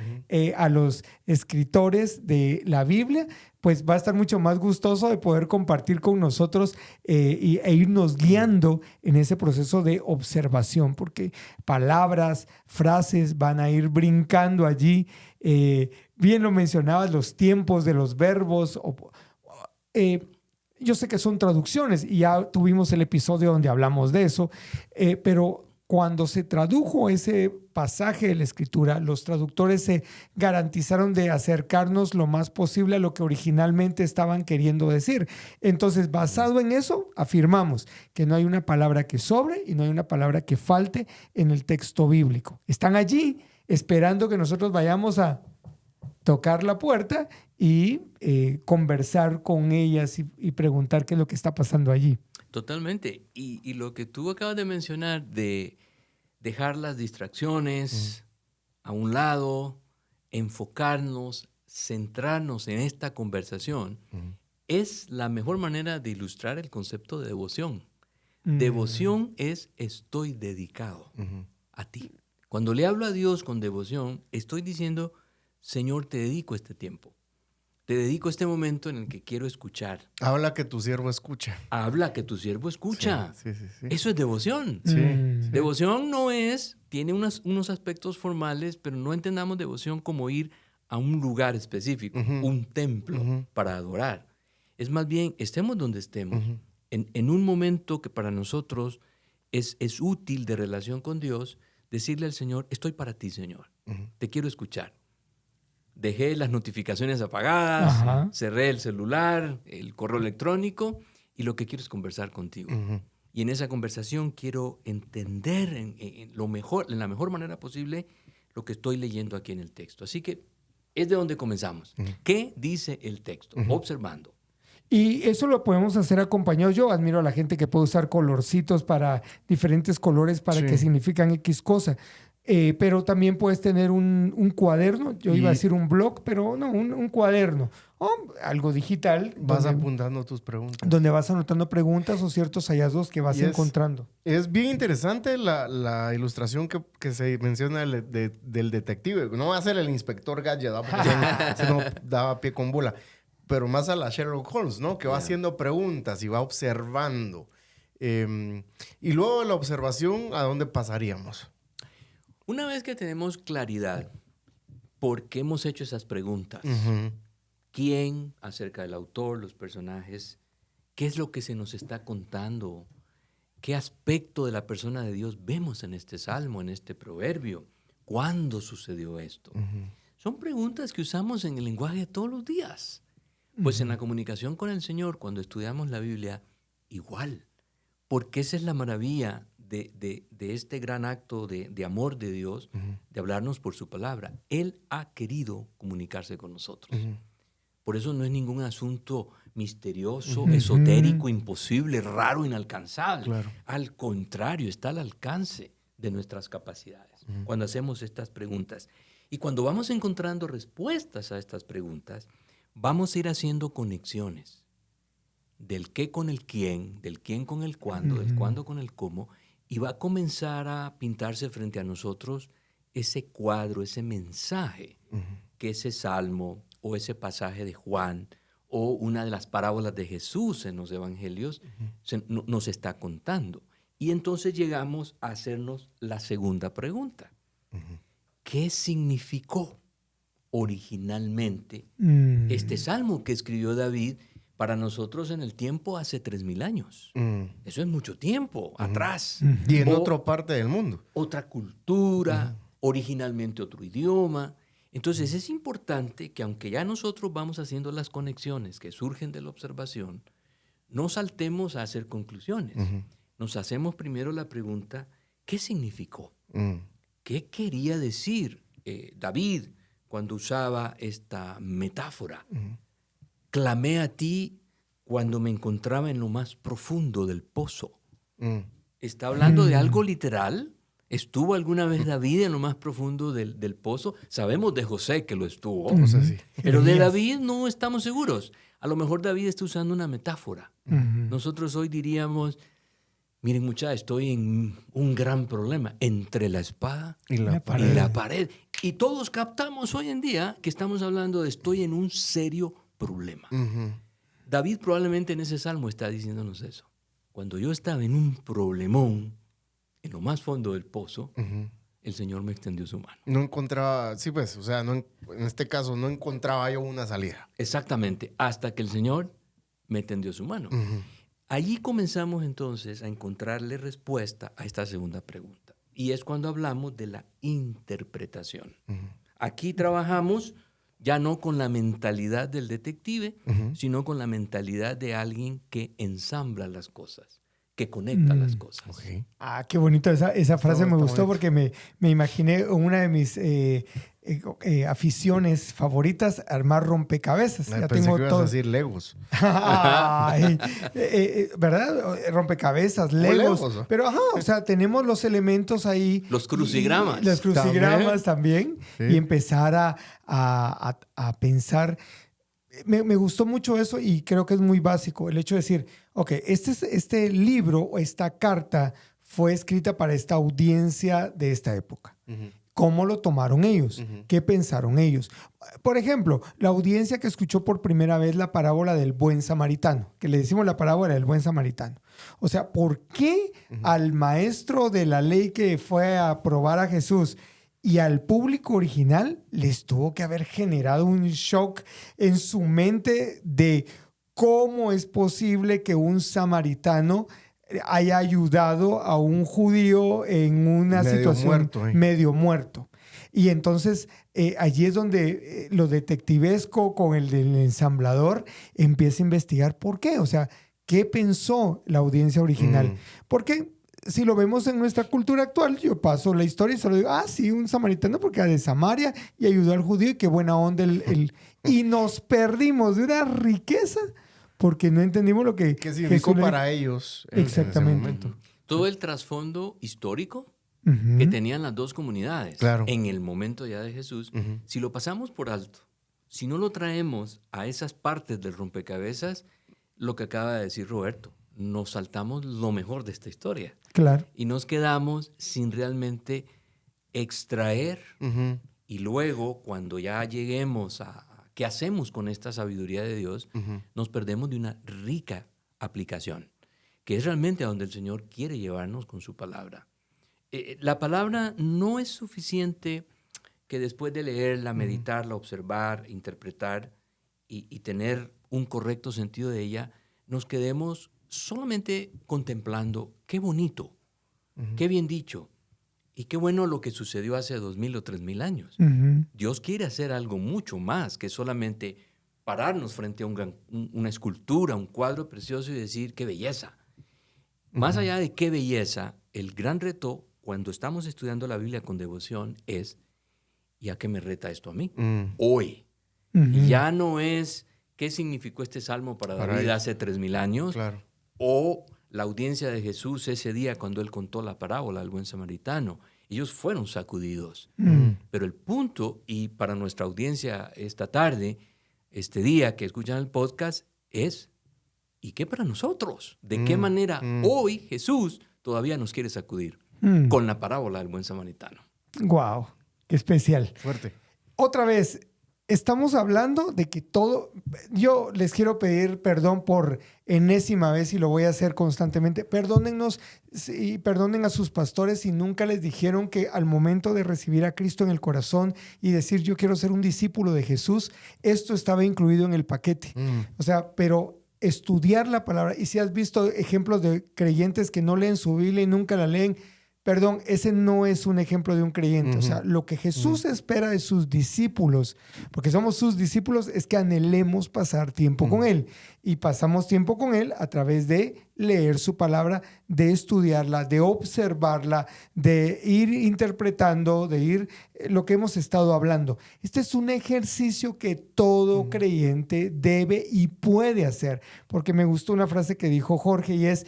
a los escritores de la Biblia, pues va a estar mucho más gustoso de poder compartir con nosotros e irnos guiando en ese proceso de observación, porque palabras, frases van a ir brincando allí. Bien lo mencionabas, los tiempos de los verbos. Yo sé que son traducciones y ya tuvimos el episodio donde hablamos de eso, pero cuando se tradujo ese pasaje de la Escritura, los traductores se garantizaron de acercarnos lo más posible a lo que originalmente estaban queriendo decir. Entonces, basado en eso, afirmamos que no hay una palabra que sobre y no hay una palabra que falte en el texto bíblico. Están allí esperando que nosotros vayamos a tocar la puerta y conversar con ellas y preguntar qué es lo que está pasando allí. Totalmente. Y lo que tú acabas de mencionar de dejar las distracciones a un lado, enfocarnos, centrarnos en esta conversación, es la mejor manera de ilustrar el concepto de devoción. Devoción es estoy dedicado a ti. Cuando le hablo a Dios con devoción, estoy diciendo, Señor, te dedico este tiempo. Te dedico este momento en el que quiero escuchar. Habla que tu siervo escucha. Habla que tu siervo escucha. Sí. Eso es devoción. Sí. Devoción no tiene unos aspectos formales, pero no entendamos devoción como ir a un lugar específico, un templo para adorar. Es más bien, estemos donde estemos, en un momento que para nosotros es útil de relación con Dios, decirle al Señor, estoy para ti, Señor. Te quiero escuchar. Dejé las notificaciones apagadas, cerré el celular, el correo electrónico y lo que quiero es conversar contigo. Y en esa conversación quiero entender en la mejor manera posible lo que estoy leyendo aquí en el texto. Así que es de donde comenzamos. ¿Qué dice el texto? Observando. Y eso lo podemos hacer acompañados. Yo admiro a la gente que puede usar colorcitos para diferentes colores para que significan X cosa. Pero también puedes tener un cuaderno, yo iba a decir un blog, pero no, un cuaderno o algo digital. Vas apuntando tus preguntas. Donde vas anotando preguntas o ciertos hallazgos que vas encontrando. Es bien interesante la ilustración que se menciona del detective. No va a ser el inspector Gadget, ¿no? Porque se no daba pie con bola. Pero más a la Sherlock Holmes, ¿no? Que va haciendo preguntas y va observando. Y luego de la observación, ¿a dónde pasaríamos? Una vez que tenemos claridad por qué hemos hecho esas preguntas, quién, acerca del autor, los personajes, qué es lo que se nos está contando, qué aspecto de la persona de Dios vemos en este salmo, en este proverbio, cuándo sucedió esto. Son preguntas que usamos en el lenguaje de todos los días. Pues en la comunicación con el Señor, cuando estudiamos la Biblia, igual, porque esa es la maravilla de este gran acto de amor de Dios, de hablarnos por su palabra. Él ha querido comunicarse con nosotros. Por eso no es ningún asunto misterioso, esotérico, imposible, raro, inalcanzable. Claro. Al contrario, está al alcance de nuestras capacidades cuando hacemos estas preguntas. Y cuando vamos encontrando respuestas a estas preguntas, vamos a ir haciendo conexiones del qué con el quién, del quién con el cuándo, del cuándo con el cómo, y va a comenzar a pintarse frente a nosotros ese cuadro, ese mensaje que ese salmo o ese pasaje de Juan o una de las parábolas de Jesús en los evangelios nos está contando. Y entonces llegamos a hacernos la segunda pregunta. ¿qué significó originalmente este salmo que escribió David para nosotros en el tiempo hace 3,000 años? Eso es mucho tiempo atrás. Y en otra parte del mundo. Otra cultura, originalmente otro idioma. Entonces es importante que aunque ya nosotros vamos haciendo las conexiones que surgen de la observación, no saltemos a hacer conclusiones. Nos hacemos primero la pregunta, ¿qué significó? ¿Qué quería decir David cuando usaba esta metáfora? Clamé a ti cuando me encontraba en lo más profundo del pozo. ¿Está hablando de algo literal? ¿Estuvo alguna vez David en lo más profundo del pozo? Sabemos de José que lo estuvo, Sí. pero de David no estamos seguros. A lo mejor David está usando una metáfora. Nosotros hoy diríamos, miren muchachos, estoy en un gran problema entre la espada Y la y la pared. Y todos captamos hoy en día que estamos hablando de estoy en un serio problema. David probablemente en ese salmo está diciéndonos eso. Cuando yo estaba en un problemón, en lo más fondo del pozo, el Señor me extendió su mano. No encontraba, sí pues, o sea, en este caso no encontraba yo una salida. Exactamente, hasta que el Señor me tendió su mano. Allí comenzamos entonces a encontrarle respuesta a esta segunda pregunta. Y es cuando hablamos de la interpretación. Aquí trabajamos ya no con la mentalidad del detective, sino con la mentalidad de alguien que ensambla las cosas, que conecta las cosas. Okay. Ah, qué bonito. Esa frase Está me gustó bonito. porque me imaginé una de mis aficiones favoritas, armar rompecabezas. Pensé Ya que tengo ibas todo. a decir Legos. Ay, ¿verdad? Rompecabezas, Legos. Legos, ¿no? Pero, o sea, tenemos los elementos ahí. Los crucigramas. Los crucigramas también. Sí. Y empezar a pensar. Me gustó mucho eso y creo que es muy básico el hecho de decir, ok, este libro o esta carta fue escrita para esta audiencia de esta época. ¿Cómo lo tomaron ellos? ¿Qué pensaron ellos? Por ejemplo, la audiencia que escuchó por primera vez la parábola del buen samaritano, que le decimos la parábola del buen samaritano. O sea, ¿por qué al maestro de la ley que fue a probar a Jesús y al público original les tuvo que haber generado un shock en su mente de cómo es posible que un samaritano haya ayudado a un judío en una situación medio muerto? Y entonces allí es donde lo detectivesco con el del ensamblador empieza a investigar por qué. O sea, ¿qué pensó la audiencia original? Porque si lo vemos en nuestra cultura actual, yo paso la historia y solo digo, sí, un samaritano porque era de Samaria y ayudó al judío y qué buena onda y nos perdimos de una riqueza porque no entendimos lo que ¿Qué significó para ellos Exactamente. en ese momento? Todo el trasfondo histórico Uh-huh. que tenían las dos comunidades Claro. en el momento ya de Jesús, si lo pasamos por alto, si no lo traemos a esas partes del rompecabezas, lo que acaba de decir Roberto, nos saltamos lo mejor de esta historia. Claro. Y nos quedamos sin realmente extraer y luego cuando ya lleguemos a qué hacemos con esta sabiduría de Dios, nos perdemos de una rica aplicación, que es realmente a donde el Señor quiere llevarnos con su palabra. La palabra no es suficiente que después de leerla, meditarla, observar, interpretar y tener un correcto sentido de ella, nos quedemos solamente contemplando qué bonito, qué bien dicho y qué bueno lo que sucedió hace 2,000 o 3,000 años. Dios quiere hacer algo mucho más que solamente pararnos frente a una escultura, un cuadro precioso y decir qué belleza. Más allá de qué belleza, el gran reto cuando estamos estudiando la Biblia con devoción es ¿y a qué me reta esto a mí? Hoy. Y ya no es qué significó este salmo para David ellos. hace 3,000 años, Claro. o la audiencia de Jesús ese día cuando él contó la parábola del buen samaritano. Ellos fueron sacudidos. Pero el punto, y para nuestra audiencia esta tarde, este día que escuchan el podcast, es ¿y qué para nosotros? ¿De qué manera hoy Jesús todavía nos quiere sacudir? Con la parábola del buen samaritano. Wow, qué especial. Fuerte. Otra vez, Estamos hablando de que todo, yo les quiero pedir perdón por enésima vez y lo voy a hacer constantemente. Perdónennos y perdonen a sus pastores si nunca les dijeron que al momento de recibir a Cristo en el corazón y decir yo quiero ser un discípulo de Jesús, esto estaba incluido en el paquete. O sea, pero estudiar la palabra, y si has visto ejemplos de creyentes que no leen su Biblia y nunca la leen, perdón, ese no es un ejemplo de un creyente. O sea, lo que Jesús espera de sus discípulos, porque somos sus discípulos, es que anhelemos pasar tiempo con Él. Y pasamos tiempo con Él a través de leer su palabra, de estudiarla, de observarla, de ir interpretando, de ir lo que hemos estado hablando. Este es un ejercicio que todo creyente debe y puede hacer, porque me gustó una frase que dijo Jorge y es,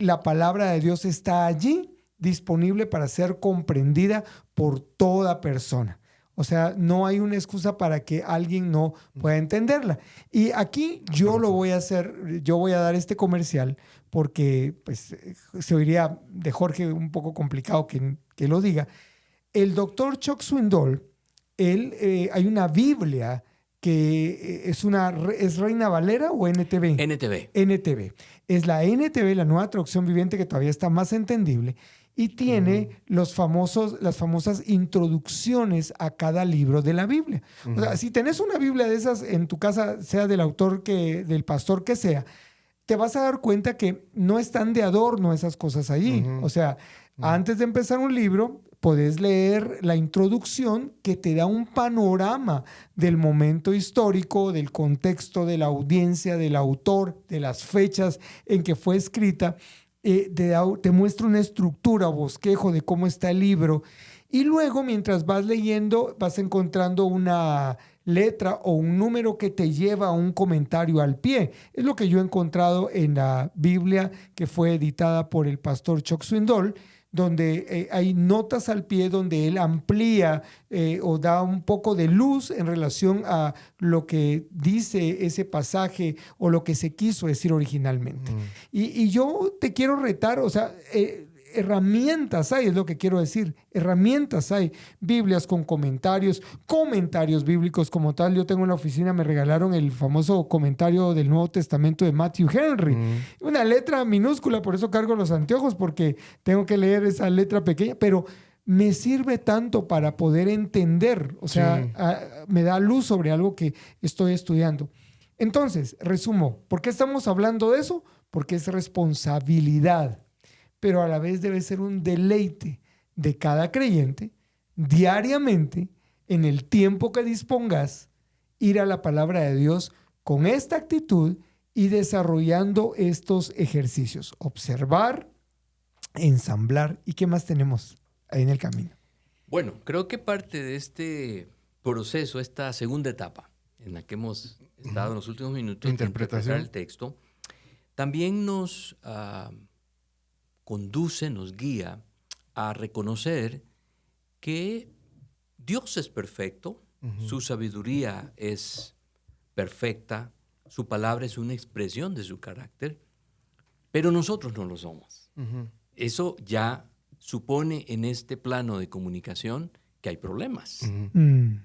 la palabra de Dios está allí, disponible para ser comprendida por toda persona. O sea, no hay una excusa para que alguien no pueda entenderla. Y aquí yo lo voy a hacer, yo voy a dar este comercial porque pues, se oiría de Jorge un poco complicado que lo diga. El doctor Chuck Swindoll, hay una Biblia que ¿es Reina Valera o NTV? NTV. NTV. Es la NTV, la nueva traducción viviente que todavía está más entendible y tiene las famosas introducciones a cada libro de la Biblia. O sea, si tenés una Biblia de esas en tu casa, sea del autor del pastor que sea, te vas a dar cuenta que no están de adorno esas cosas allí. O sea, antes de empezar un libro, podés leer la introducción que te da un panorama del momento histórico, del contexto, de la audiencia, del autor, de las fechas en que fue escrita. Te muestra una estructura, bosquejo de cómo está el libro. Y luego, mientras vas leyendo, vas encontrando una letra o un número que te lleva a un comentario al pie. Es lo que yo he encontrado en la Biblia que fue editada por el pastor Chuck Swindoll, donde hay notas al pie donde él amplía o da un poco de luz en relación a lo que dice ese pasaje o lo que se quiso decir originalmente. Y yo te quiero retar, o sea, herramientas hay, es lo que quiero decir, herramientas hay, Biblias con comentarios bíblicos como tal. Yo tengo en la oficina, me regalaron el famoso comentario del Nuevo Testamento de Matthew Henry, una letra minúscula, por eso cargo los anteojos, porque tengo que leer esa letra pequeña, pero me sirve tanto para poder entender, o sea, me da luz sobre algo que estoy estudiando. Entonces, resumo, ¿por qué estamos hablando de eso? Porque es responsabilidad, pero a la vez debe ser un deleite de cada creyente, diariamente, en el tiempo que dispongas, ir a la palabra de Dios con esta actitud y desarrollando estos ejercicios. Observar, ensamblar. ¿Y qué más tenemos ahí en el camino? Bueno, creo que parte de este proceso, esta segunda etapa en la que hemos estado en los últimos minutos de interpretar el texto, también nos conduce, nos guía a reconocer que Dios es perfecto, su sabiduría es perfecta, su palabra es una expresión de su carácter, pero nosotros no lo somos. Eso ya supone en este plano de comunicación que hay problemas,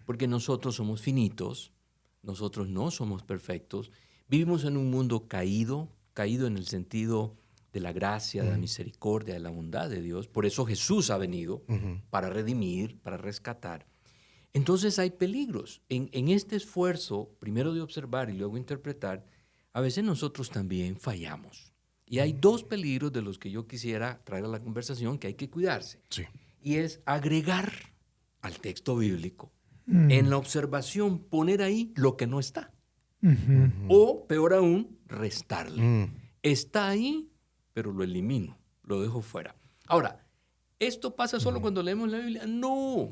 porque nosotros somos finitos, nosotros no somos perfectos, vivimos en un mundo caído en el sentido de la gracia, de la misericordia, de la bondad de Dios. Por eso Jesús ha venido para redimir, para rescatar. Entonces hay peligros. En este esfuerzo, primero de observar y luego interpretar, a veces nosotros también fallamos. Y hay dos peligros de los que yo quisiera traer a la conversación que hay que cuidarse. Sí. Y es agregar al texto bíblico, en la observación, poner ahí lo que no está. O, peor aún, restarle. Está ahí, pero lo elimino, lo dejo fuera. Ahora, ¿esto pasa solo cuando leemos la Biblia? No,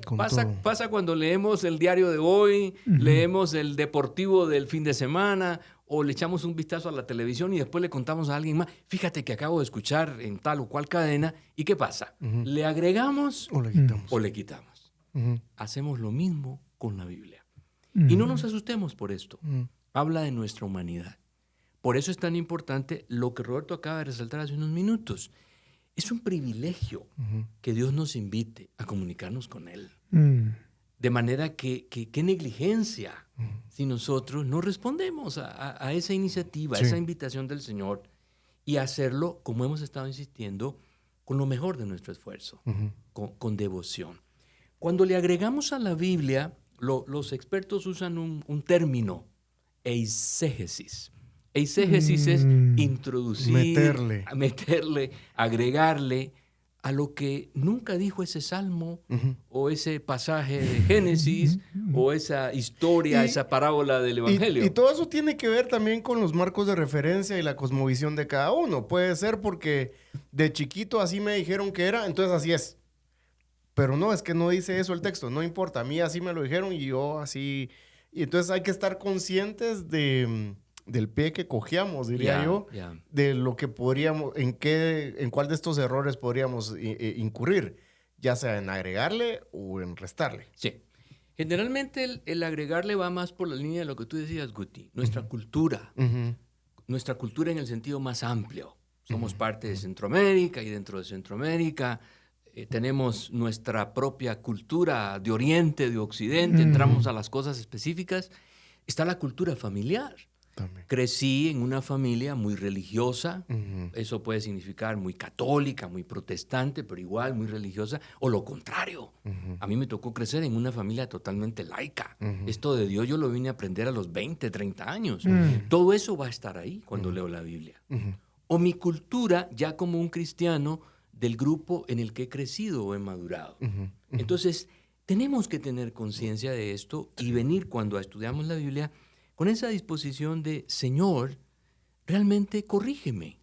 pasa cuando leemos el diario de hoy, leemos el deportivo del fin de semana, o le echamos un vistazo a la televisión y después le contamos a alguien más, fíjate que acabo de escuchar en tal o cual cadena, ¿y qué pasa? ¿Le agregamos o le quitamos? Hacemos lo mismo con la Biblia. Y no nos asustemos por esto. Habla de nuestra humanidad. Por eso es tan importante lo que Roberto acaba de resaltar hace unos minutos. Es un privilegio que Dios nos invite a comunicarnos con Él. De manera que qué negligencia si nosotros no respondemos a esa iniciativa, a esa invitación del Señor, y hacerlo, como hemos estado insistiendo, con lo mejor de nuestro esfuerzo, con devoción. Cuando le agregamos a la Biblia, los expertos usan un término, eisegesis. Eisegesis es introducir, meterle, agregarle a lo que nunca dijo ese salmo o ese pasaje de Génesis o esa historia, esa parábola del Evangelio. Y todo eso tiene que ver también con los marcos de referencia y la cosmovisión de cada uno. Puede ser porque de chiquito así me dijeron que era, entonces así es. Pero no, es que no dice eso el texto, no importa. A mí así me lo dijeron y yo así... Y entonces hay que estar conscientes del pie que cojeamos, diría yo, de lo que podríamos, en cuál de estos errores podríamos incurrir, ya sea en agregarle o en restarle. Sí. Generalmente el agregarle va más por la línea de lo que tú decías, Guti. Nuestra cultura. Nuestra cultura en el sentido más amplio. Somos parte de Centroamérica y dentro de Centroamérica tenemos nuestra propia cultura de Oriente, de Occidente. Entramos a las cosas específicas. Está la cultura familiar. También. Crecí en una familia muy religiosa, eso puede significar muy católica, muy protestante, pero igual muy religiosa, o lo contrario. A mí me tocó crecer en una familia totalmente laica. Esto de Dios yo lo vine a aprender a los 20, 30 años. Todo eso va a estar ahí cuando leo la Biblia. O mi cultura ya como un cristiano del grupo en el que he crecido o he madurado. Entonces, tenemos que tener conciencia de esto y venir cuando estudiamos la Biblia con esa disposición de, Señor, realmente corrígeme.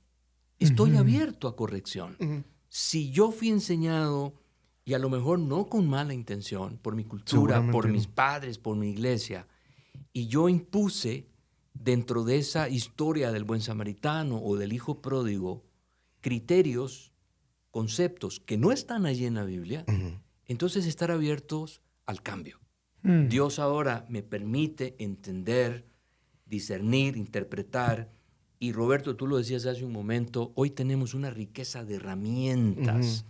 Estoy abierto a corrección. Si yo fui enseñado, y a lo mejor no con mala intención, por mi cultura, por mis padres, por mi iglesia, y yo impuse dentro de esa historia del buen samaritano o del hijo pródigo criterios, conceptos que no están allí en la Biblia, entonces estar abiertos al cambio. Dios ahora me permite entender, discernir, interpretar. Y Roberto, tú lo decías hace un momento, hoy tenemos una riqueza de herramientas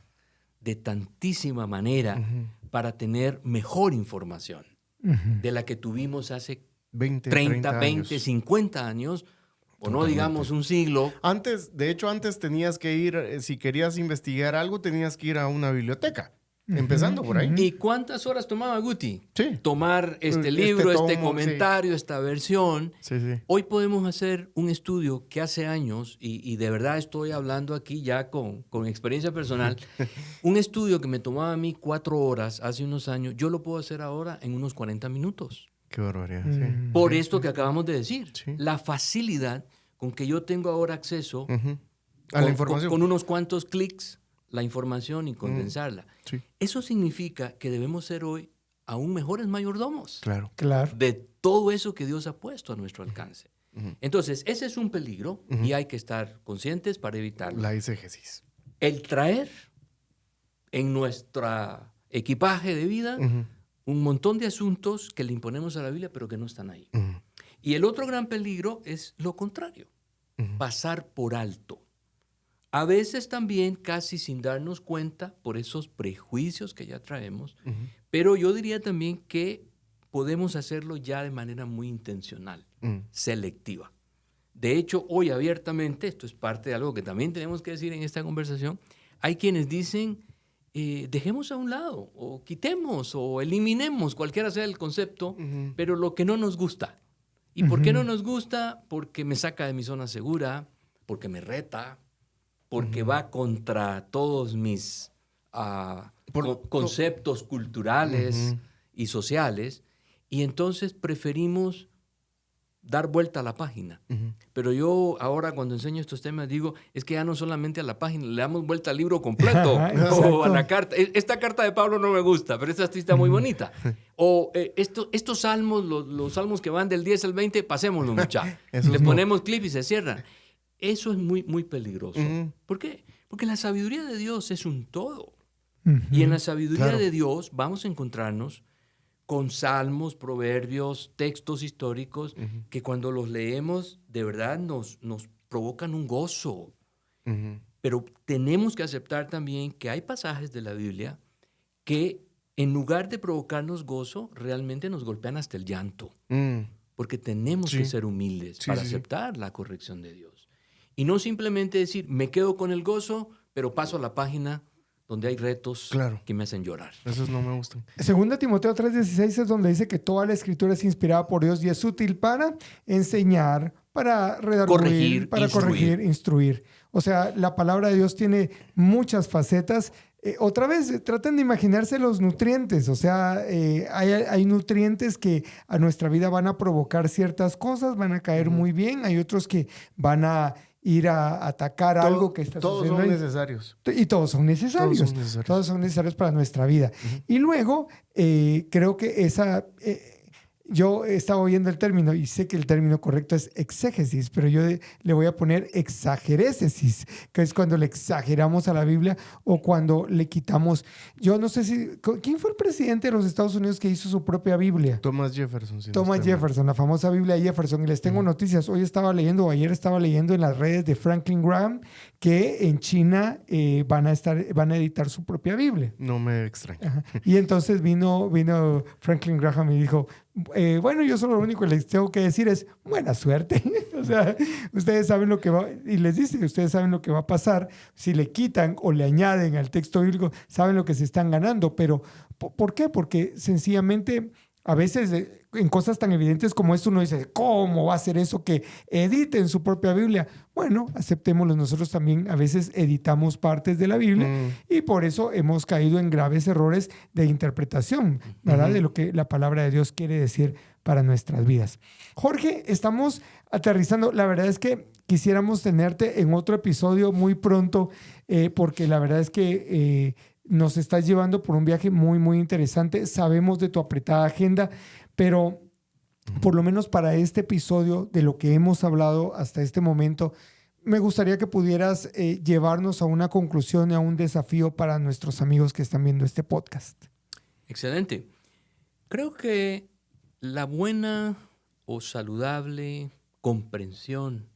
de tantísima manera para tener mejor información de la que tuvimos hace 30, 20, 50 años, o no digamos un siglo. De hecho, antes tenías que ir, si querías investigar algo, tenías que ir a una biblioteca. Empezando por ahí. ¿Y cuántas horas tomaba Guti? Sí. Tomar este libro, tomo, este comentario, esta versión. Sí. Hoy podemos hacer un estudio que hace años, y de verdad estoy hablando aquí ya con experiencia personal, un estudio que me tomaba a mí 4 horas hace unos años, yo lo puedo hacer ahora en unos 40 minutos. Qué barbaridad. Sí. Por esto que acabamos de decir. Sí. La facilidad con que yo tengo ahora acceso a la información. Con unos cuantos clics, la información y condensarla. Sí. Eso significa que debemos ser hoy aún mejores mayordomos. Claro. De todo eso que Dios ha puesto a nuestro alcance. Entonces, ese es un peligro y hay que estar conscientes para evitarlo. La eisegesis. El traer en nuestro equipaje de vida un montón de asuntos que le imponemos a la Biblia, pero que no están ahí. Y el otro gran peligro es lo contrario, pasar por alto. A veces también casi sin darnos cuenta por esos prejuicios que ya traemos, pero yo diría también que podemos hacerlo ya de manera muy intencional, selectiva. De hecho, hoy abiertamente, esto es parte de algo que también tenemos que decir en esta conversación, hay quienes dicen, dejemos a un lado, o quitemos, o eliminemos, cualquiera sea el concepto, pero lo que no nos gusta. ¿Y por qué no nos gusta? Porque me saca de mi zona segura, porque me reta, porque va contra todos mis conceptos culturales y sociales, y entonces preferimos dar vuelta a la página. Pero yo ahora cuando enseño estos temas digo, es que ya no solamente a la página, le damos vuelta al libro completo o a la carta. Esta carta de Pablo no me gusta, pero esta está muy bonita. O estos salmos, los salmos que van del 10 al 20, pasémoslo, muchachos. Le ponemos clip y se cierran. Eso es muy, muy peligroso. ¿Por qué? Porque la sabiduría de Dios es un todo. Y en la sabiduría de Dios vamos a encontrarnos con salmos, proverbios, textos históricos que cuando los leemos de verdad nos provocan un gozo. Pero tenemos que aceptar también que hay pasajes de la Biblia que en lugar de provocarnos gozo, realmente nos golpean hasta el llanto. Porque tenemos que ser humildes para aceptar la corrección de Dios. Y no simplemente decir, me quedo con el gozo, pero paso a la página donde hay retos que me hacen llorar. Esos no me gustan. Segunda Timoteo 3:16 es donde dice que toda la escritura es inspirada por Dios y es útil para enseñar, para redarguir, para corregir, instruir. O sea, la palabra de Dios tiene muchas facetas. Otra vez, traten de imaginarse los nutrientes. O sea, hay nutrientes que a nuestra vida van a provocar ciertas cosas, van a caer muy bien. Hay otros que van a ir a atacar algo que está sucediendo. Todos son necesarios. Y todos son necesarios. Todos son necesarios para nuestra vida. Y luego, creo que yo estaba oyendo el término y sé que el término correcto es exégesis, pero yo le voy a poner exagerésesis, que es cuando le exageramos a la Biblia o cuando le quitamos. Yo no sé ¿quién fue el presidente de los Estados Unidos que hizo su propia Biblia? Thomas Jefferson. Thomas Jefferson, la famosa Biblia de Jefferson. Y les tengo noticias. Hoy estaba leyendo, o ayer estaba leyendo en las redes de Franklin Graham que en China van a editar su propia Biblia. No me extraña. Ajá. Y entonces vino Franklin Graham y dijo, bueno, yo solo lo único que les tengo que decir es buena suerte. O sea, ustedes saben lo que va, y les dice, ustedes saben lo que va a pasar si le quitan o le añaden al texto bíblico, saben lo que se están ganando. Pero, ¿por qué? Porque sencillamente a veces en cosas tan evidentes como esto uno dice, ¿cómo va a ser eso que editen su propia Biblia? Bueno, aceptémoslo, nosotros también a veces editamos partes de la Biblia y por eso hemos caído en graves errores de interpretación, ¿verdad? De lo que la palabra de Dios quiere decir para nuestras vidas. Jorge, estamos aterrizando. La verdad es que quisiéramos tenerte en otro episodio muy pronto porque la verdad es que nos estás llevando por un viaje muy, muy interesante. Sabemos de tu apretada agenda, pero por lo menos para este episodio de lo que hemos hablado hasta este momento, me gustaría que pudieras llevarnos a una conclusión y a un desafío para nuestros amigos que están viendo este podcast. Excelente. Creo que la buena o saludable comprensión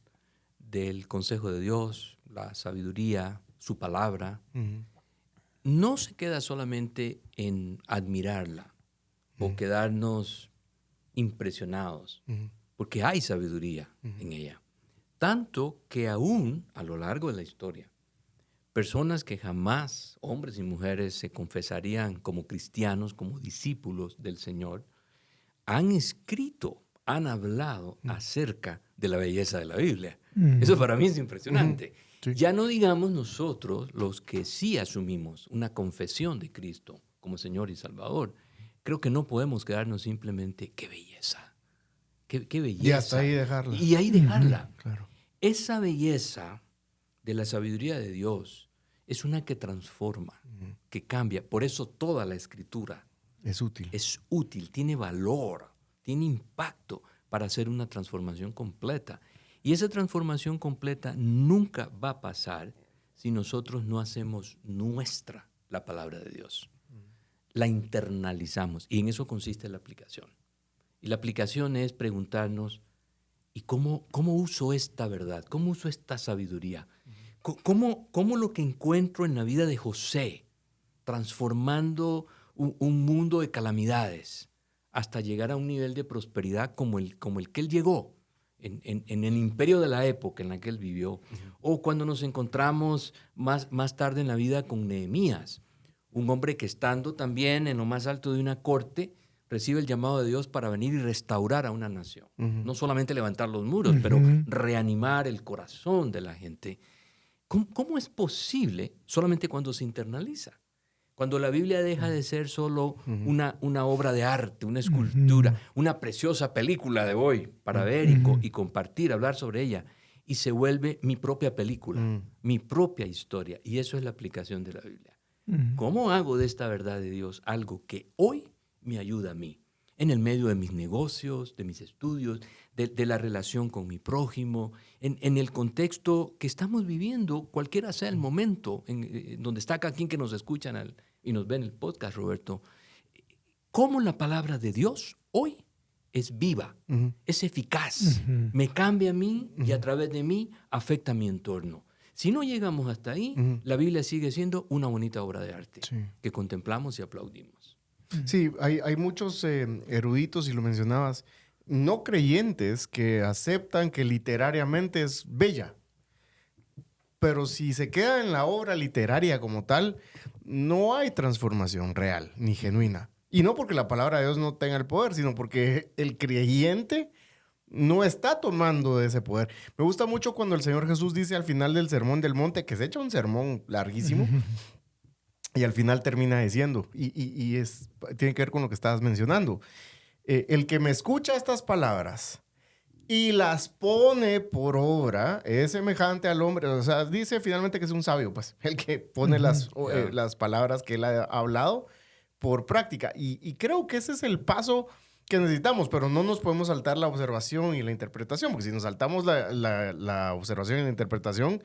del consejo de Dios, la sabiduría, su palabra, no se queda solamente en admirarla o quedarnos impresionados, porque hay sabiduría en ella. Tanto que aún a lo largo de la historia, personas que jamás, hombres y mujeres, se confesarían como cristianos, como discípulos del Señor, han escrito, han hablado acerca de la belleza de la Biblia. Eso para mí es impresionante. Sí. Ya no digamos nosotros, los que sí asumimos una confesión de Cristo como Señor y Salvador, creo que no podemos quedarnos simplemente, qué belleza, qué belleza. Y hasta ahí dejarla. Y ahí dejarla. Claro. Esa belleza de la sabiduría de Dios es una que transforma, que cambia. Por eso toda la Escritura Es útil. es útil, tiene valor, tiene impacto para hacer una transformación completa. Y esa transformación completa nunca va a pasar si nosotros no hacemos nuestra la palabra de Dios. La internalizamos y en eso consiste la aplicación. Y la aplicación es preguntarnos, ¿y cómo uso esta verdad? ¿Cómo uso esta sabiduría? ¿Cómo lo que encuentro en la vida de José, transformando un mundo de calamidades hasta llegar a un nivel de prosperidad como el que él llegó? En el imperio de la época en la que él vivió, o cuando nos encontramos más tarde en la vida con Nehemías, un hombre que estando también en lo más alto de una corte, recibe el llamado de Dios para venir y restaurar a una nación. No solamente levantar los muros, pero reanimar el corazón de la gente. ¿Cómo es posible solamente cuando se internaliza? Cuando la Biblia deja de ser solo una obra de arte, una escultura, una preciosa película de hoy para ver y compartir, hablar sobre ella, y se vuelve mi propia película, mi propia historia. Y eso es la aplicación de la Biblia. ¿Cómo hago de esta verdad de Dios algo que hoy me ayuda a mí? En el medio de mis negocios, de mis estudios, de la relación con mi prójimo, en el contexto que estamos viviendo, cualquiera sea el momento en donde está cada quien que nos escuchan y nos ve en el podcast, Roberto. ¿Cómo la palabra de Dios hoy es viva, es eficaz, me cambia a mí y a través de mí afecta a mi entorno? Si no llegamos hasta ahí, la Biblia sigue siendo una bonita obra de arte que contemplamos y aplaudimos. Sí, hay muchos eruditos, y lo mencionabas, no creyentes que aceptan que literariamente es bella. Pero si se queda en la obra literaria como tal, no hay transformación real ni genuina. Y no porque la palabra de Dios no tenga el poder, sino porque el creyente no está tomando de ese poder. Me gusta mucho cuando el Señor Jesús dice al final del Sermón del Monte, que se echa un sermón larguísimo, y al final termina diciendo, tiene que ver con lo que estabas mencionando, el que me escucha estas palabras y las pone por obra es semejante al hombre. O sea, dice finalmente que es un sabio, pues, el que pone las palabras que él ha hablado por práctica. Y creo que ese es el paso que necesitamos, pero no nos podemos saltar la observación y la interpretación, porque si nos saltamos la observación y la interpretación,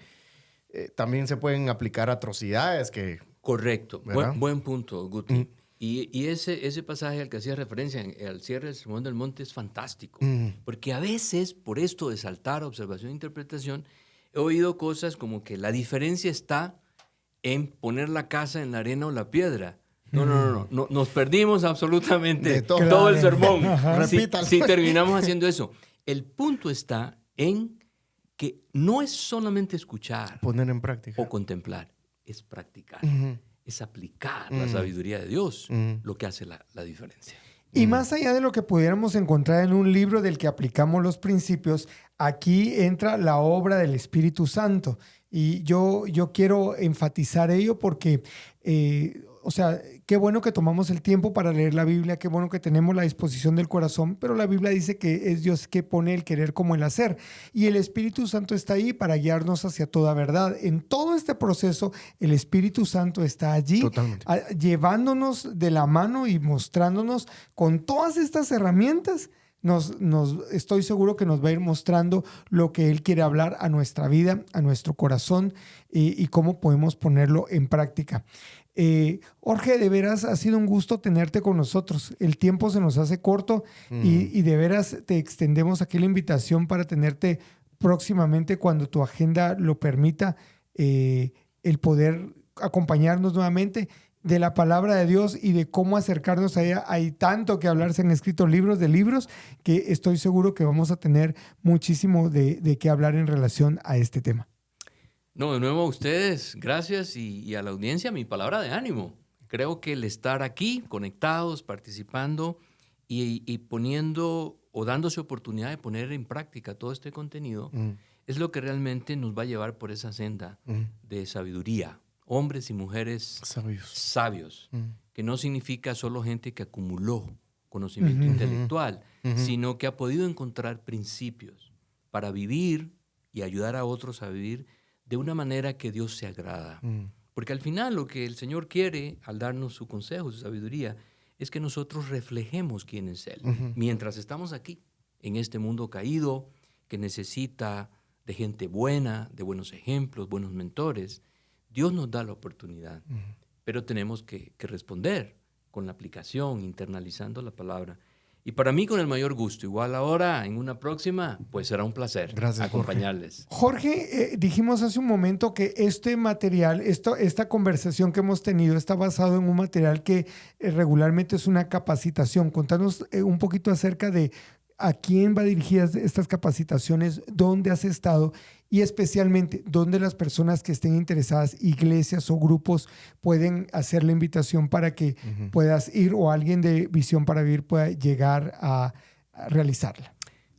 también se pueden aplicar atrocidades que... Correcto. ¿Verdad? Buen punto, Guti. Y ese pasaje al que hacía referencia al cierre del Sermón del Monte es fantástico. Porque a veces, por esto de saltar observación e interpretación, he oído cosas como que la diferencia está en poner la casa en la arena o la piedra. No. Nos perdimos absolutamente De todo. todo el sermón. Repítalo. Si terminamos haciendo eso. El punto está en que no es solamente escuchar Poner en práctica. o contemplar, es practicar, es aplicar la sabiduría de Dios, lo que hace la diferencia. Y más allá de lo que pudiéramos encontrar en un libro del que aplicamos los principios, aquí entra la obra del Espíritu Santo. Y yo quiero enfatizar ello porque, o sea, qué bueno que tomamos el tiempo para leer la Biblia, qué bueno que tenemos la disposición del corazón, pero la Biblia dice que es Dios que pone el querer como el hacer. Y el Espíritu Santo está ahí para guiarnos hacia toda verdad. En todo este proceso, el Espíritu Santo está allí, llevándonos de la mano y mostrándonos con todas estas herramientas. Estoy seguro que nos va a ir mostrando lo que Él quiere hablar a nuestra vida, a nuestro corazón y cómo podemos ponerlo en práctica. Jorge, de veras ha sido un gusto tenerte con nosotros. El tiempo se nos hace corto y de veras te extendemos aquí la invitación para tenerte próximamente cuando tu agenda lo permita, el poder acompañarnos nuevamente de la palabra de Dios y de cómo acercarnos a ella. Hay tanto que hablar, se han escrito libros de libros que estoy seguro que vamos a tener muchísimo de qué hablar en relación a este tema. No, de nuevo a ustedes, gracias y a la audiencia, mi palabra de ánimo. Creo que el estar aquí, conectados, participando y poniendo o dándose oportunidad de poner en práctica todo este contenido es lo que realmente nos va a llevar por esa senda de sabiduría. Hombres y mujeres sabios, que no significa solo gente que acumuló conocimiento intelectual, sino que ha podido encontrar principios para vivir y ayudar a otros a vivir de una manera que Dios se agrada. Porque al final lo que el Señor quiere al darnos su consejo, su sabiduría, es que nosotros reflejemos quién es Él. Mientras estamos aquí, en este mundo caído, que necesita de gente buena, de buenos ejemplos, buenos mentores, Dios nos da la oportunidad, pero tenemos que responder con la aplicación, internalizando la palabra. Y para mí con el mayor gusto, igual ahora en una próxima, pues será un placer acompañarles. Jorge, dijimos hace un momento que este material, esta conversación que hemos tenido está basado en un material que regularmente es una capacitación. Contanos un poquito acerca de a quién va dirigidas estas capacitaciones, dónde has estado y especialmente dónde las personas que estén interesadas, iglesias o grupos, pueden hacer la invitación para que puedas ir o alguien de Visión para Vivir pueda llegar a realizarla.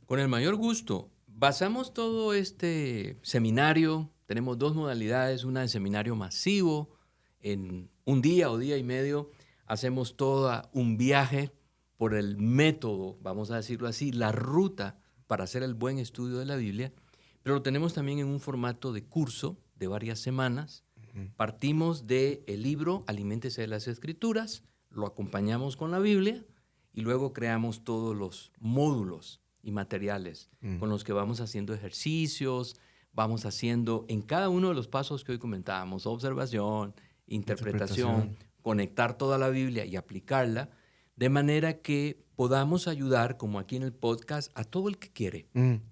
Con el mayor gusto. Basamos todo este seminario, tenemos 2 modalidades, una de seminario masivo, en un día o día y medio hacemos todo un viaje por el método, vamos a decirlo así, la ruta para hacer el buen estudio de la Biblia, pero lo tenemos también en un formato de curso de varias semanas. Partimos del libro Aliméntese de las Escrituras, lo acompañamos con la Biblia y luego creamos todos los módulos y materiales con los que vamos haciendo ejercicios, vamos haciendo en cada uno de los pasos que hoy comentábamos, observación, interpretación, conectar toda la Biblia y aplicarla, de manera que podamos ayudar, como aquí en el podcast, a todo el que quiere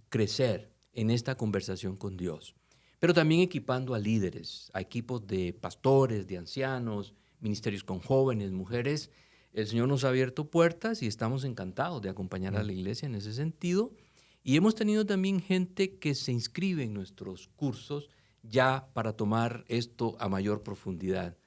crecer en esta conversación con Dios. Pero también equipando a líderes, a equipos de pastores, de ancianos, ministerios con jóvenes, mujeres, El Señor nos ha abierto puertas y estamos encantados de acompañar a la iglesia en ese sentido. Y hemos tenido también gente que se inscribe en nuestros cursos ya para tomar esto a mayor profundidad,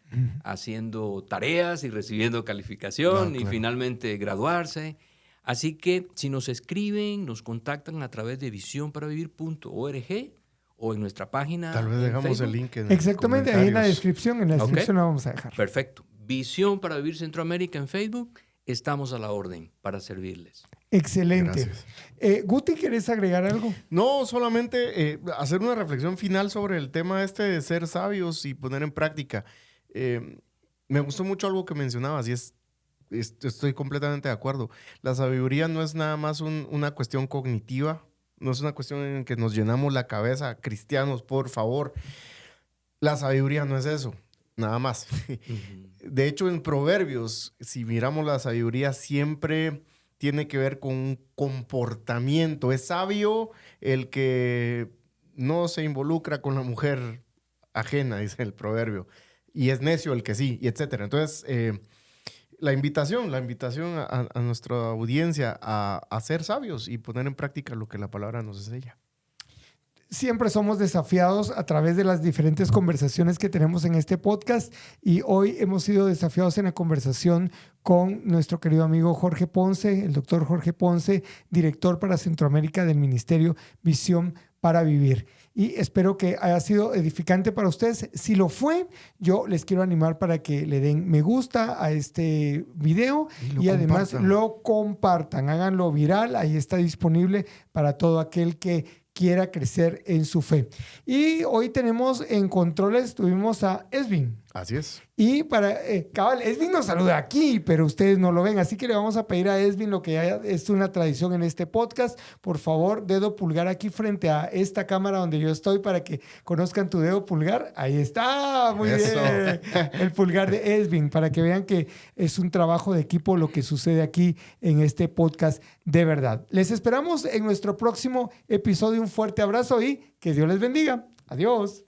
haciendo tareas y recibiendo calificación y finalmente graduarse. Así que si nos escriben, nos contactan a través de visionparavivir.org o en nuestra página. Tal vez dejamos Facebook. el link en Exactamente, ahí en la descripción. En la descripción Ok. la vamos a dejar. Perfecto. Visión para Vivir Centroamérica en Facebook. Estamos a la orden para servirles. Excelente. Gracias. Guti, ¿quieres agregar algo? No, solamente hacer una reflexión final sobre el tema este de ser sabios y poner en práctica. Me gustó mucho algo que mencionabas y estoy completamente de acuerdo. La sabiduría no es nada más una cuestión cognitiva, no es una cuestión en que nos llenamos la cabeza. Cristianos, por favor. La sabiduría no es eso, nada más. De hecho, en Proverbios, si miramos la sabiduría, siempre tiene que ver con un comportamiento. Es sabio el que no se involucra con la mujer ajena, dice el proverbio. Y es necio el que sí, y etcétera. Entonces, la invitación a nuestra audiencia a ser sabios y poner en práctica lo que la palabra nos enseña. Siempre somos desafiados a través de las diferentes conversaciones que tenemos en este podcast y hoy hemos sido desafiados en la conversación con nuestro querido amigo Jorge Ponce, el doctor Jorge Ponce, director para Centroamérica del Ministerio Visión para Vivir. Y espero que haya sido edificante para ustedes. Si lo fue, yo les quiero animar para que le den me gusta a este video y además lo compartan, háganlo viral. Ahí está disponible para todo aquel que quiera crecer en su fe. Y hoy tenemos en controles, tuvimos a Esvin. Así es. Y para, cabal, Esvin nos saluda aquí, pero ustedes no lo ven. Así que le vamos a pedir a Esvin lo que ya es una tradición en este podcast. Por favor, dedo pulgar aquí frente a esta cámara donde yo estoy para que conozcan tu dedo pulgar. Ahí está, muy Eso. bien. El pulgar de Esvin, para que vean que es un trabajo de equipo lo que sucede aquí en este podcast de verdad. Les esperamos en nuestro próximo episodio. Un fuerte abrazo y que Dios les bendiga. Adiós.